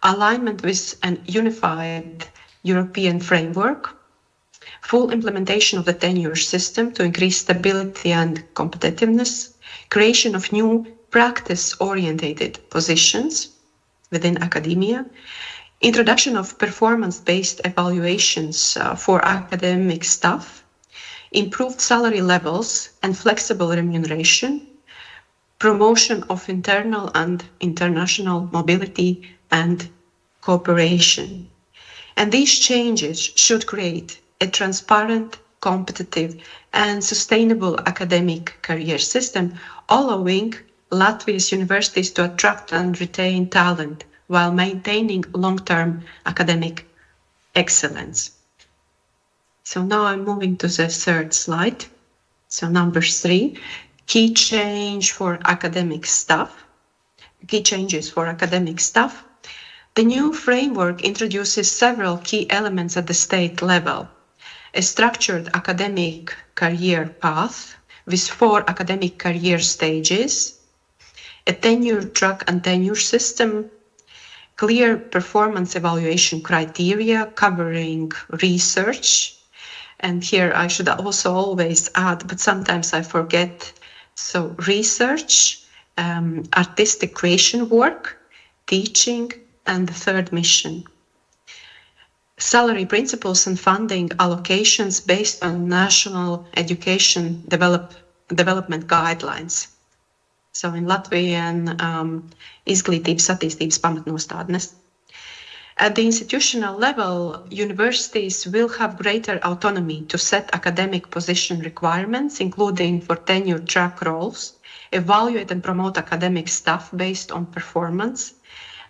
alignment with an unified European framework, full implementation of the tenure system to increase stability and competitiveness, creation of new practice-oriented positions within academia, introduction of performance-based evaluations for academic staff, improved salary levels and flexible remuneration, promotion of internal and international mobility and cooperation. And these changes should create a transparent, competitive and sustainable academic career system, allowing Latvia's universities to attract and retain talent while maintaining long-term academic excellence. So now I'm moving to the third slide. So number 3, key changes for academic staff. The new framework introduces several key elements at the state level. A structured academic career path with 4 academic career stages, a tenure track and tenure system, clear performance evaluation criteria covering research. And here I should also always add, but sometimes I forget, so research, artistic creation work, teaching, and the third mission. Salary principles and funding allocations based on national education development guidelines. So in Latvian, izglītības attīstības pamatnostādnes. At the institutional level, universities will have greater autonomy to set academic position requirements, including for tenure track roles, evaluate and promote academic staff based on performance,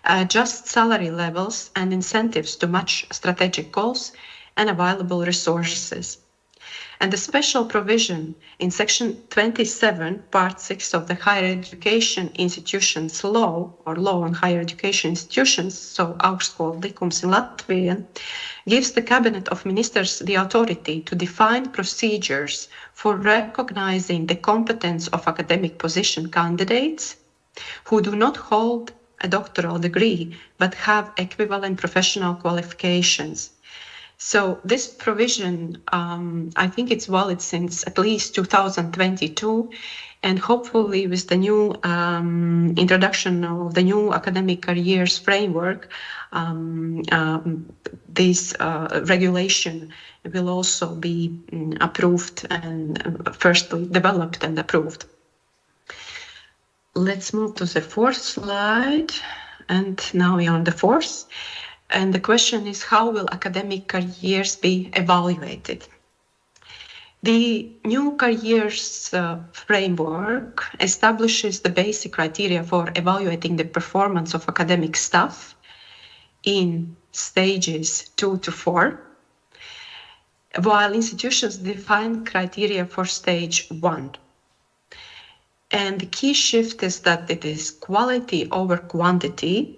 adjust salary levels and incentives to match strategic goals and available resources. And the special provision in Section 27, Part 6 of the Higher Education Institutions Law, or Law on Higher Education Institutions, so augstskolu likums in Latvian, gives the Cabinet of Ministers the authority to define procedures for recognizing the competence of academic position candidates who do not hold a doctoral degree but have equivalent professional qualifications. So this provision, I think it's valid since at least 2022, and hopefully with the new introduction of the new academic careers framework, this regulation will also be approved and firstly developed and approved. Let's move to the 4th slide, and now we're on the 4th. And the question is, how will academic careers be evaluated? The new careers framework establishes the basic criteria for evaluating the performance of academic staff in stages 2 to 4, while institutions define criteria for stage 1. And the key shift is that it is quality over quantity.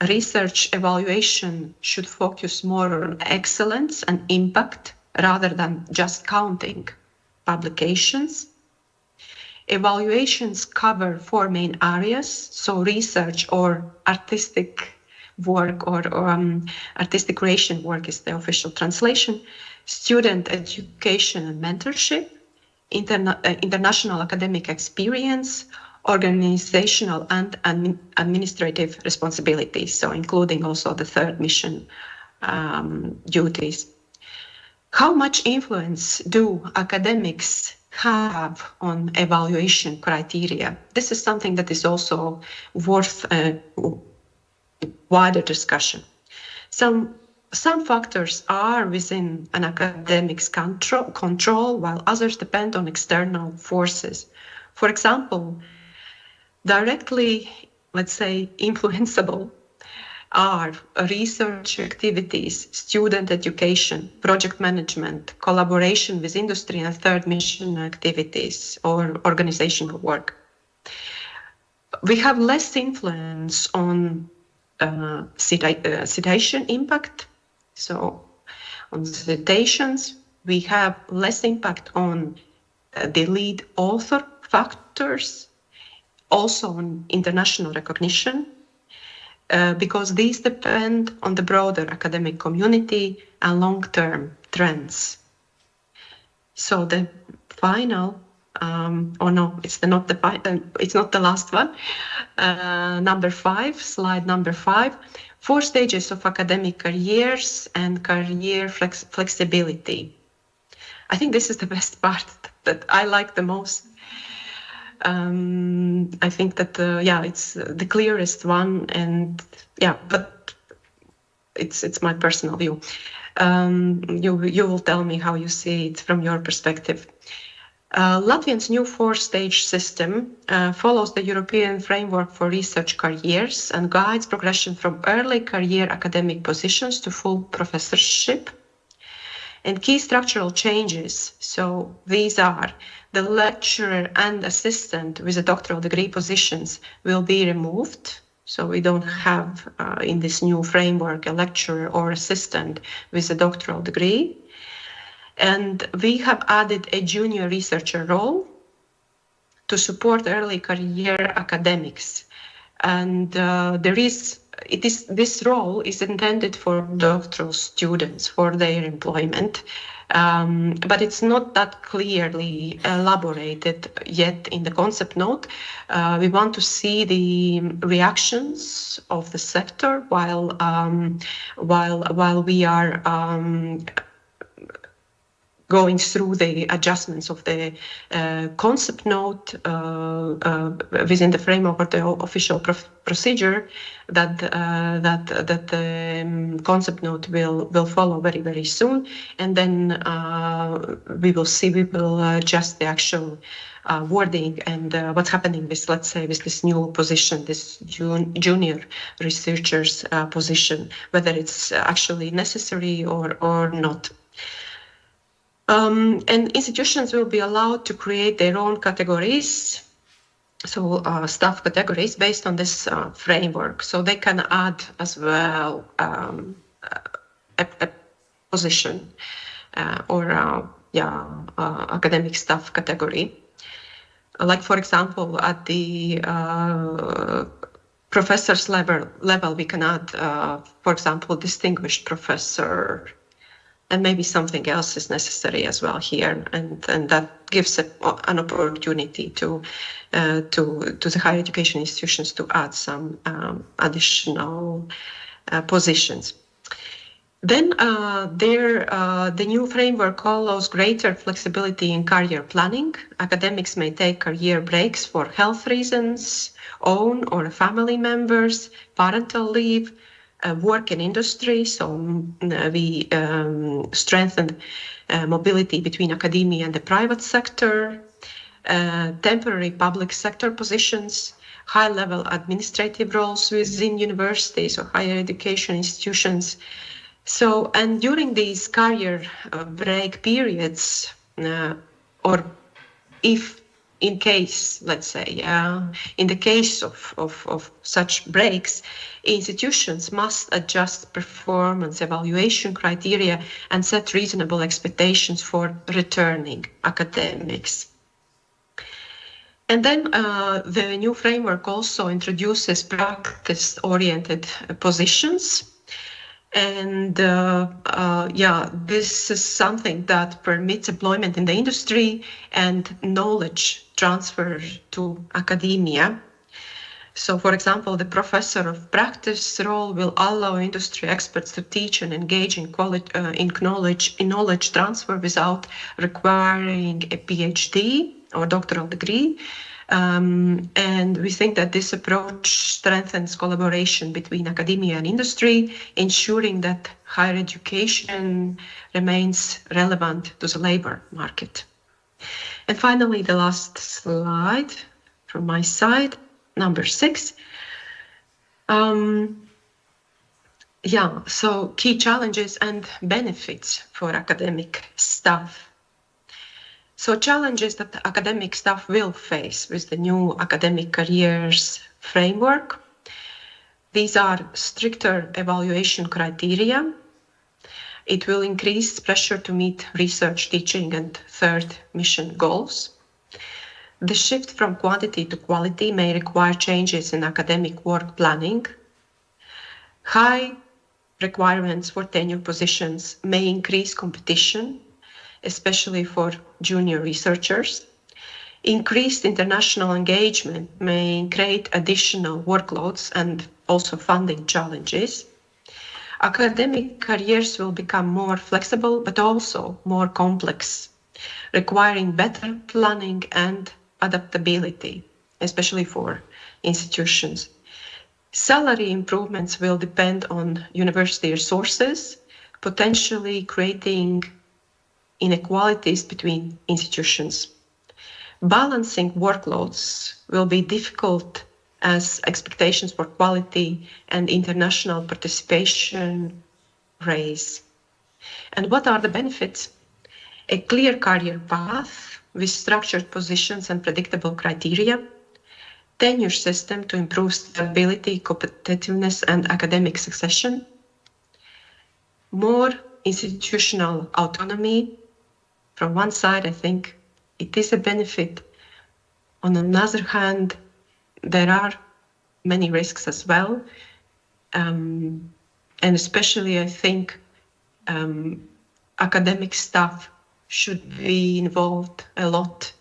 Research evaluation should focus more on excellence and impact rather than just counting publications. Evaluations cover 4 main areas, so research or artistic work or artistic creation work is the official translation, student education and mentorship, international academic experience, organizational and administrative responsibilities, so including also the third mission duties. How much influence do academics have on evaluation criteria? This is something that is also worth wider discussion. Some factors are within an academic's control, while others depend on external forces. For example, directly, let's say, influenceable are research activities, student education, project management, collaboration with industry and third mission activities, or organizational work. We have less influence on citation impact. So on citations, we have less impact on the lead author factors, also on international recognition, because these depend on the broader academic community and long-term trends. So the final, it's not the last one. Number 5, slide number 5, 4 stages of academic careers and career flexibility. I think this is the best part that I like the most. I think that it's the clearest one, and but it's my personal view. You will tell me how you see it from your perspective. Latvia's new 4-stage system follows the European framework for research careers and guides progression from early career academic positions to full professorship. And key structural changes, so these are the lecturer and assistant with a doctoral degree positions will be removed. So we don't have in this new framework a lecturer or assistant with a doctoral degree. And we have added a junior researcher role to support early career academics. And this role is intended for doctoral students for their employment, but it's not that clearly elaborated yet in the concept note. We want to see the reactions of the sector while we are going through the adjustments of the concept note within the framework of the official procedure, that the concept note will follow very, very soon, and then we will adjust the actual wording and what's happening with, let's say, with this new position, this junior researcher's position, whether it's actually necessary or not. And institutions will be allowed to create their own categories, so staff categories based on this framework. So they can add as well a position or academic staff category. Like, for example, at the professor's level, we can add, for example, distinguished professor, and maybe something else is necessary as well here, and that gives an opportunity to the higher education institutions to add some additional positions. Then the new framework allows greater flexibility in career planning. Academics may take career breaks for health reasons, own or family members, parental leave, work in industry, so we strengthen mobility between academia and the private sector, temporary public sector positions, high-level administrative roles within universities or higher education institutions. So, and during these career break periods, or if in case, let's say, in the case of such breaks, institutions must adjust performance evaluation criteria and set reasonable expectations for returning academics. And then the new framework also introduces practice-oriented positions. And this is something that permits employment in the industry and knowledge transfer to academia. So, for example, the professor of practice role will allow industry experts to teach and engage in knowledge transfer without requiring a PhD or doctoral degree. And we think that this approach strengthens collaboration between academia and industry, ensuring that higher education remains relevant to the labor market. And finally, the last slide from my side. Number 6. So key challenges and benefits for academic staff. So challenges that academic staff will face with the new academic careers framework. These are stricter evaluation criteria. It will increase pressure to meet research, teaching, and third mission goals. The shift from quantity to quality may require changes in academic work planning. High requirements for tenure positions may increase competition, especially for junior researchers. Increased international engagement may create additional workloads and also funding challenges. Academic careers will become more flexible, but also more complex, requiring better planning and adaptability, especially for institutions. Salary improvements will depend on university resources, potentially creating inequalities between institutions. Balancing workloads will be difficult as expectations for quality and international participation rise. And what are the benefits? A clear career path with structured positions and predictable criteria, tenure system to improve stability, competitiveness, and academic succession, more institutional autonomy. From one side, I think it is a benefit. On the other hand, there are many risks as well. And especially, I think, academic staff should be involved a lot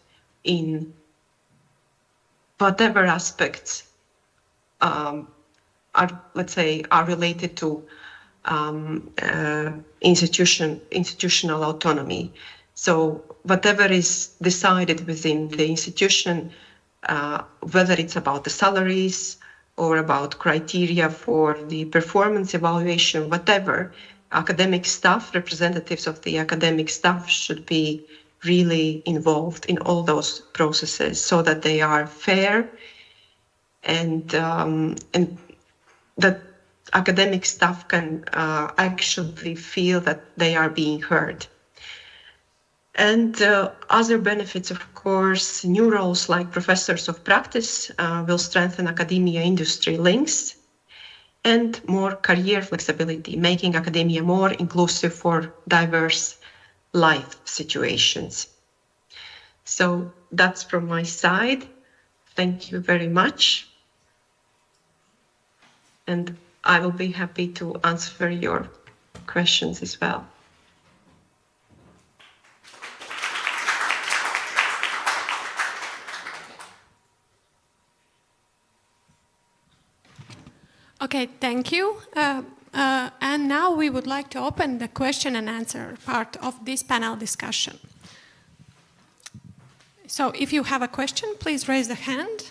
in whatever aspects are related to institutional autonomy. So whatever is decided within the institution, whether it's about the salaries or about criteria for the performance evaluation, whatever, academic staff, representatives of the academic staff should be really involved in all those processes so that they are fair and that academic staff can actually feel that they are being heard. And other benefits, of course, new roles like professors of practice will strengthen academia-industry links, and more career flexibility, making academia more inclusive for diverse life situations. So that's from my side. Thank you very much. And I will be happy to answer your questions as well. Okay, thank you. And now we would like to open the question and answer part of this panel discussion. So if you have a question, please raise the hand.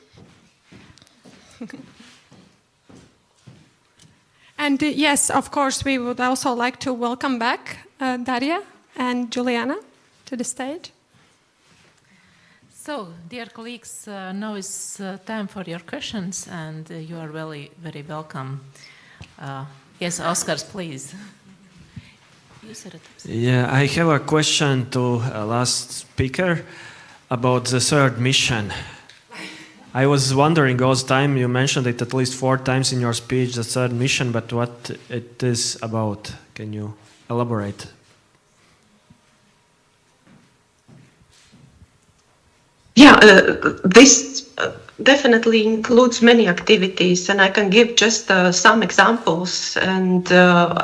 And yes, of course, we would also like to welcome back Daria and Juliana to the stage. So, dear colleagues, now is time for your questions, and you are very, very welcome. Yes, Oskars, please. Yeah, I have a question to last speaker about the third mission. I was wondering all the time, you mentioned it at least 4 times in your speech, the third mission, but what it is about? Can you elaborate? Yeah, this definitely includes many activities, and I can give just some examples. And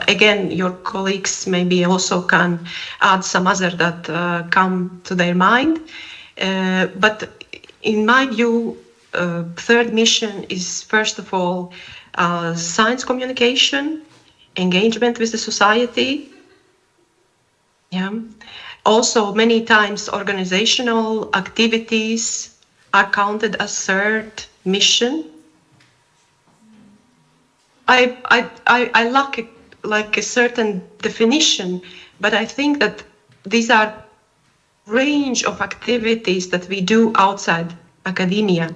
again, your colleagues maybe also can add some other that come to their mind. But in my view, third mission is first of all science communication, engagement with the society. Yeah. Also, many times organizational activities are counted as third mission. I lack like a certain definition, but I think that these are range of activities that we do outside academia,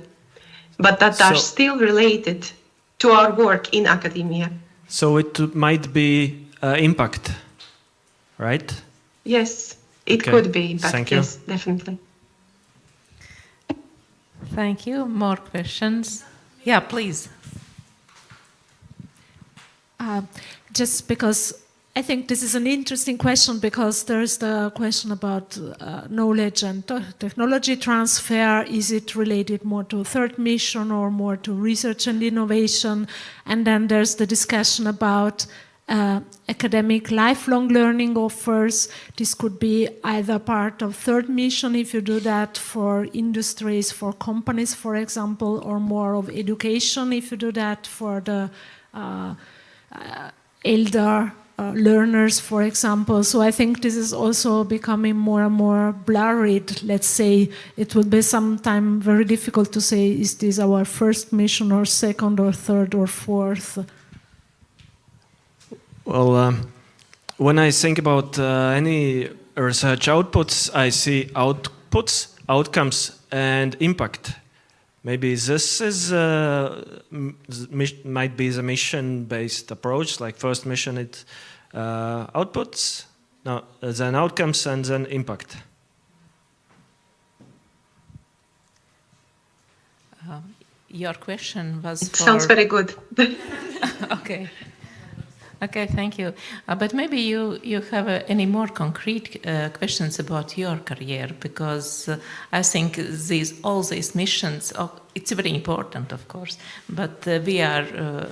but that are still related to our work in academia. So it might be impact, right? Yes, it could be impact. Thank you. Yes, definitely. Thank you. More questions? Yeah, please. Just because I think this is an interesting question, because there's the question about knowledge and technology transfer. Is it related more to third mission or more to research and innovation? And then there's the discussion about academic lifelong learning offers. This could be either part of third mission if you do that for industries, for companies, for example, or more of education if you do that for the elder learners, for example. So I think this is also becoming more and more blurred. Let's say it will be sometime very difficult to say, is this our first mission or second or third or fourth? Well, when I think about any research outputs, I see outputs, outcomes, and impact. Maybe this is might be the mission-based approach. Like first mission, it outputs, no, then outcomes, and then impact. Your question was It sounds very good. Okay. Okay, thank you. But maybe you have any more concrete questions about your career, because I think all these missions, it's very important, of course, but we are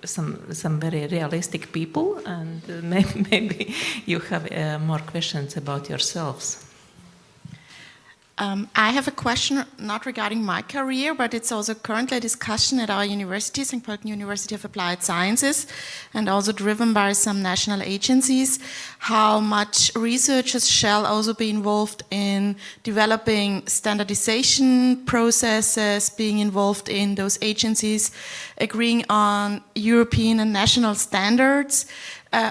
some very realistic people, and maybe you have more questions about yourselves. I have a question not regarding my career, but it's also currently a discussion at our university, St. Pölten University of Applied Sciences, and also driven by some national agencies, how much researchers shall also be involved in developing standardization processes, being involved in those agencies, agreeing on European and national standards.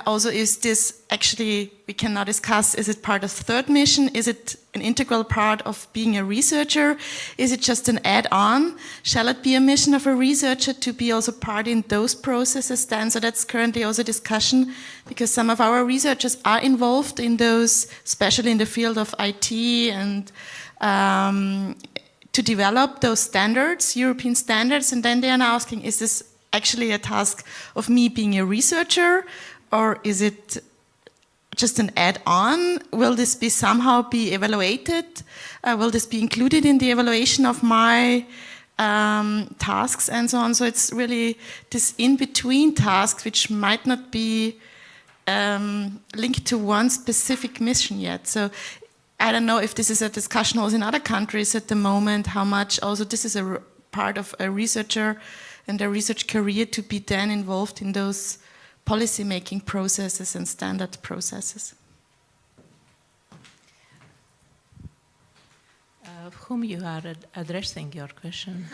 Also, is this actually, we can now discuss, is it part of third mission? Is it an integral part of being a researcher? Is it just an add-on? Shall it be a mission of a researcher to be also part in those processes then? So that's currently also discussion, because some of our researchers are involved in those, especially in the field of IT, and to develop those standards, European standards, and then they are now asking, is this actually a task of me being a researcher, or is it just an add-on? Will this be somehow be evaluated? Will this be included in the evaluation of my tasks and so on? So it's really this in-between task, which might not be linked to one specific mission yet. So I don't know if this is a discussion also in other countries at the moment, how much also this is a part of a researcher and a research career to be then involved in those policy-making processes and standard processes. Whom you are addressing your question?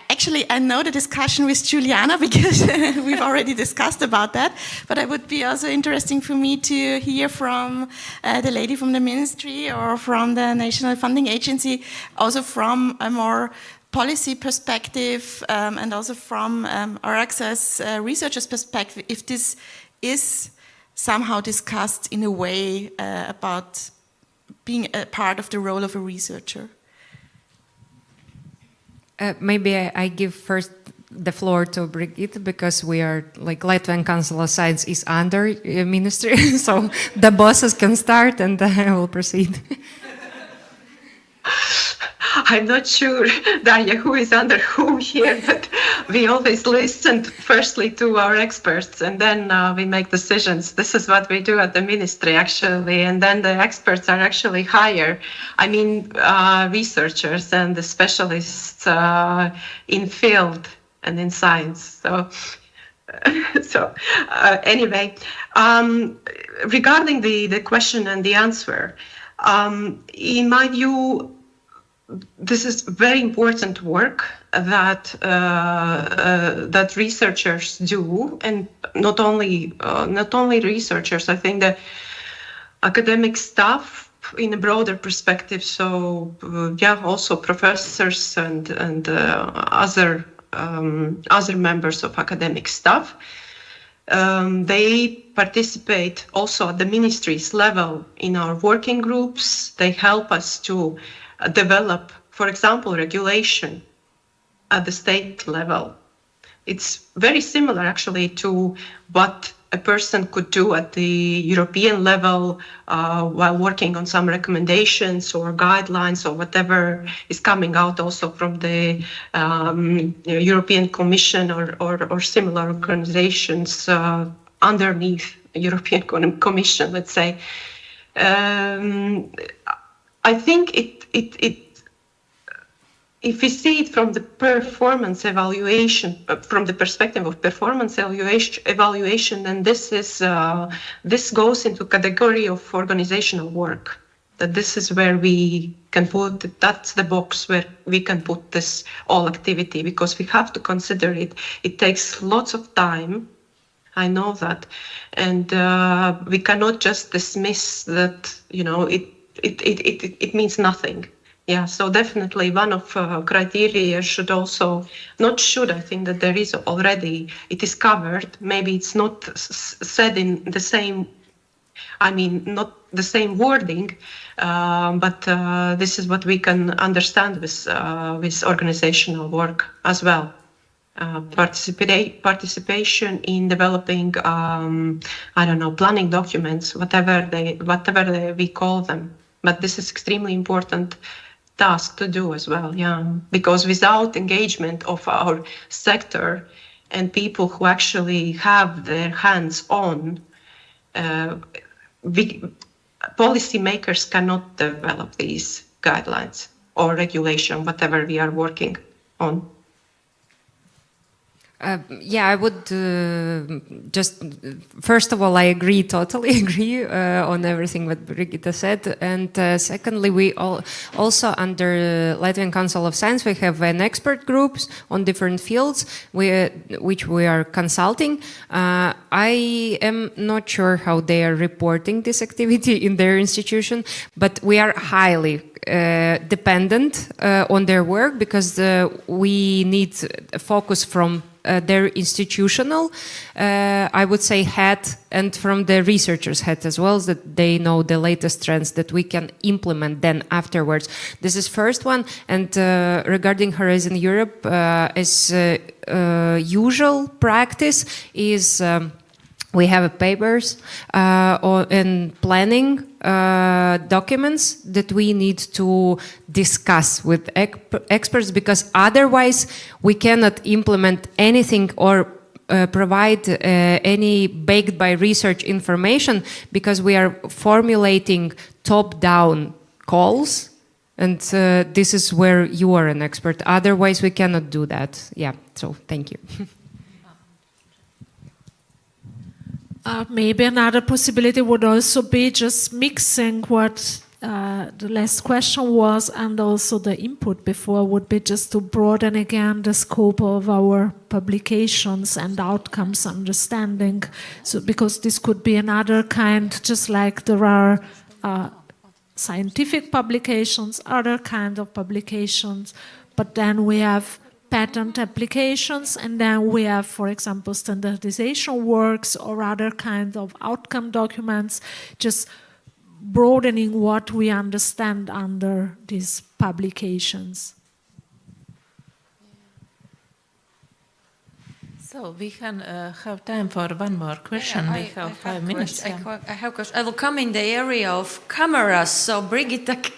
Actually, I know the discussion with Juliana because we've already discussed about that, but it would be also interesting for me to hear from the lady from the ministry or from the National Funding Agency, also from a more policy perspective and also from our access researchers' perspective, if this is somehow discussed in a way about being a part of the role of a researcher. Maybe I give first the floor to Brigitte because we are like Latvian Council of Science is under ministry, so the bosses can start and I will proceed. I'm not sure, Darya, who is under whom here, but we always listen firstly to our experts and then we make decisions. This is what we do at the ministry, actually, and then the experts are actually higher. I mean, researchers and the specialists in field and in science. So, anyway, regarding the question and the answer, in my view, this is very important work that that researchers do, and not only researchers. I think the academic staff in a broader perspective. So yeah, also professors and other members of academic staff. They participate also at the ministry's level in our working groups. They help us to develop, for example, regulation at the state level. It's very similar actually to what a person could do at the European level while working on some recommendations or guidelines or whatever is coming out also from the European Commission or similar organizations underneath European Commission, let's say. I think if we see it from the performance evaluation, from the perspective of performance evaluation, then this goes into category of organizational work. That this is where we can put, that's the box where we can put this all activity, because we have to consider it. It takes lots of time. I know that, and we cannot just dismiss that. You know, it means nothing. Yeah, so definitely one of criteria should also, not should, I think that there is already, it is covered. Maybe it's not said in the same, I mean, not the same wording, but this is what we can understand with organizational work as well. Participation in developing, I don't know, planning documents, whatever we call them. But this is extremely important task to do as well, yeah. Because without engagement of our sector and people who actually have their hands on, policymakers cannot develop these guidelines or regulation, whatever we are working on. Yeah, I would just, first of all, I totally agree on everything that Brigitte said. And secondly, we also under Latvian Council of Science, we have an expert groups on different fields, which we are consulting. I am not sure how they are reporting this activity in their institution, but we are highly dependent on their work because we need focus from their institutional, I would say, head, and from the researchers' head as well, that they know the latest trends that we can implement then afterwards. This is first one. And regarding Horizon Europe, as usual practice is we have papers and planning documents that we need to discuss with experts, because otherwise we cannot implement anything or provide any baked by research information, because we are formulating top-down calls, and this is where you are an expert. Otherwise we cannot do that. Yeah, so thank you. Maybe another possibility would also be just mixing what the last question was and also the input before, would be just to broaden again the scope of our publications and outcomes understanding. So because this could be another kind, just like there are scientific publications, other kind of publications, but then we have patent applications, and then we have, for example, standardization works or other kind of outcome documents, just broadening what we understand under these publications. So we can have time for one more question. We have 5 minutes. I have question. I will come in the area of cameras, so Brigitte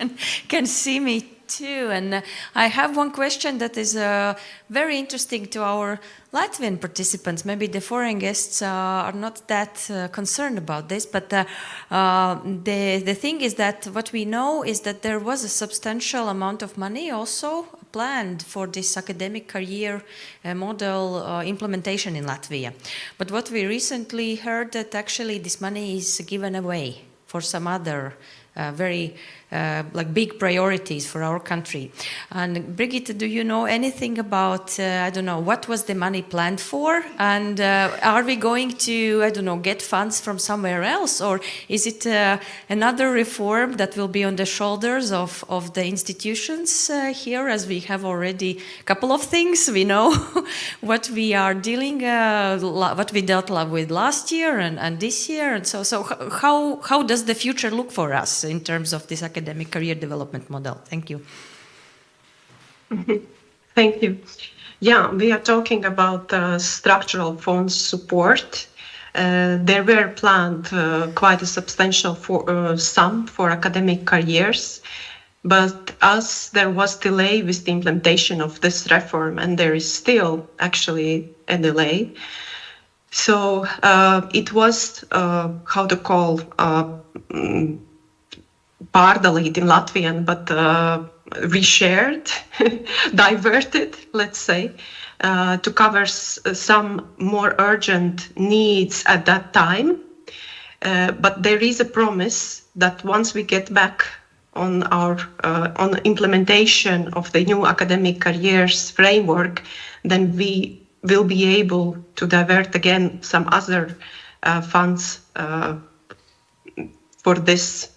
can see me too. And I have one question that is very interesting to our Latvian participants. Maybe the foreign guests are not that concerned about this, but the thing is that what we know is that there was a substantial amount of money also planned for this academic career model implementation in Latvia. But what we recently heard that actually this money is given away for some other very like big priorities for our country. And Brigitte, do you know anything about, I don't know, what was the money planned for? And are we going to, I don't know, get funds from somewhere else? Or is it another reform that will be on the shoulders of the institutions here, as we have already a couple of things? We know what we are dealing, what we dealt with last year and this year. And so how does the future look for us in terms of this academic career development model? Thank you. Thank you. Yeah, we are talking about structural funds support. There were planned quite a substantial sum for academic careers, but as there was delay with the implementation of this reform, and there is still actually a delay, so it was how to call pārdalīt in Latvian, but reshared, diverted, let's say, to cover some more urgent needs at that time. But there is a promise that once we get back on our on implementation of the new academic careers framework, then we will be able to divert again some other funds for this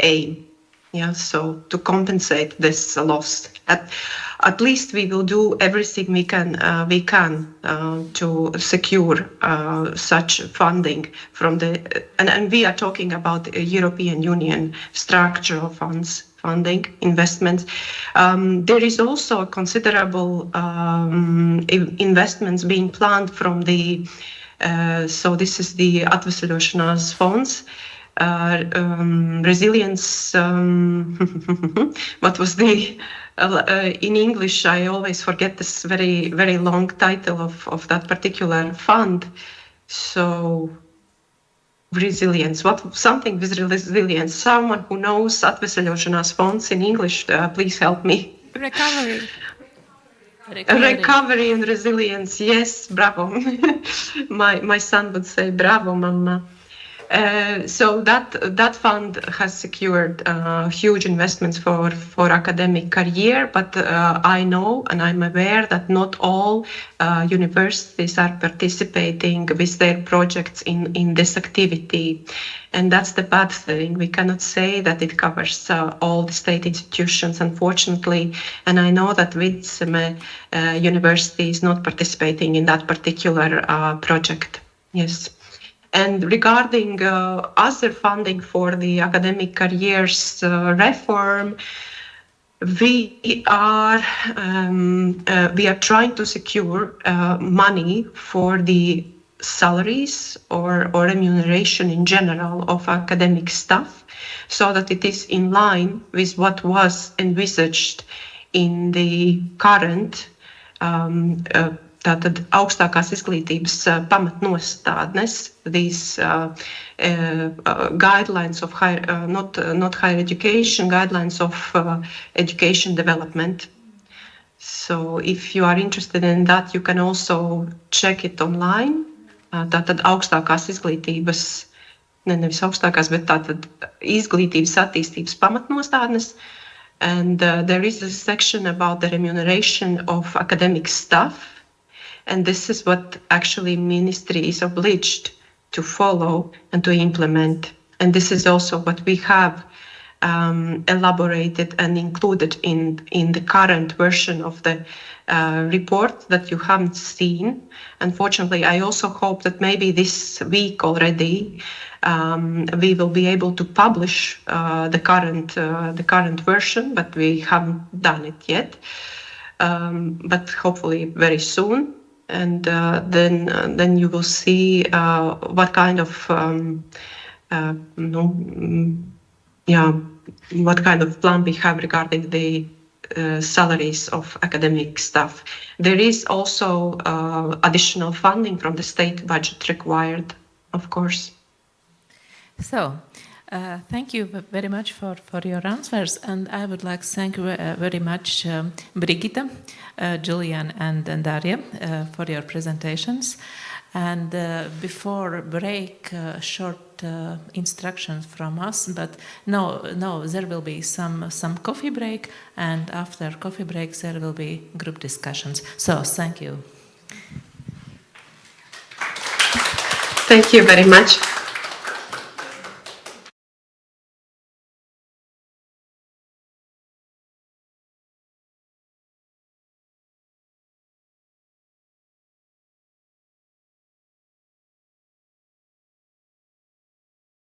aim. Yeah, so to compensate this loss, at least we will do everything we can to secure such funding from the and we are talking about European Union structural funds funding investments. There is also a considerable investments being planned from the so this is the Atvesļošanās funds. Resilience, what was the, in English, I always forget this very, very long title of that particular fund. So, resilience, something with resilience. Someone who knows Atvesļošanās funds in English, please help me. Recovery. Recovery and resilience, yes, bravo. My son would say, bravo, mama. So that fund has secured huge investments for academic career, but I know and I'm aware that not all universities are participating with their projects in this activity. And that's the bad thing. We cannot say that it covers all the state institutions, unfortunately. And I know that Vidzeme University is not participating in that particular project. Yes. And regarding other funding for the academic careers reform, we are trying to secure money for the salaries or remuneration in general of academic staff, so that it is in line with what was envisaged in the current tātad augstākās izglītības pamatnostādnes, these guidelines of not higher education, guidelines of education development. So if you are interested in that, you can also check it online. Tātad augstākās izglītības, nevis augstākās, bet tātad izglītības attīstības pamatnostādnes. And there is a section about the remuneration of academic staff. And this is what actually ministry is obliged to follow and to implement. And this is also what we have elaborated and included in the current version of the report that you haven't seen. Unfortunately, I also hope that maybe this week already we will be able to publish the current version, but we haven't done it yet. But hopefully very soon. then you will see what kind of what kind of plan we have regarding the salaries of academic staff. There is also additional funding from the state budget required, of course. So, thank you very much for your answers, and I would like to thank very much Brigitte, Julian, and Daria for your presentations. And before break, short instructions from us. But no, there will be some coffee break, and after coffee breaks there will be group discussions. So thank you. Thank you very much.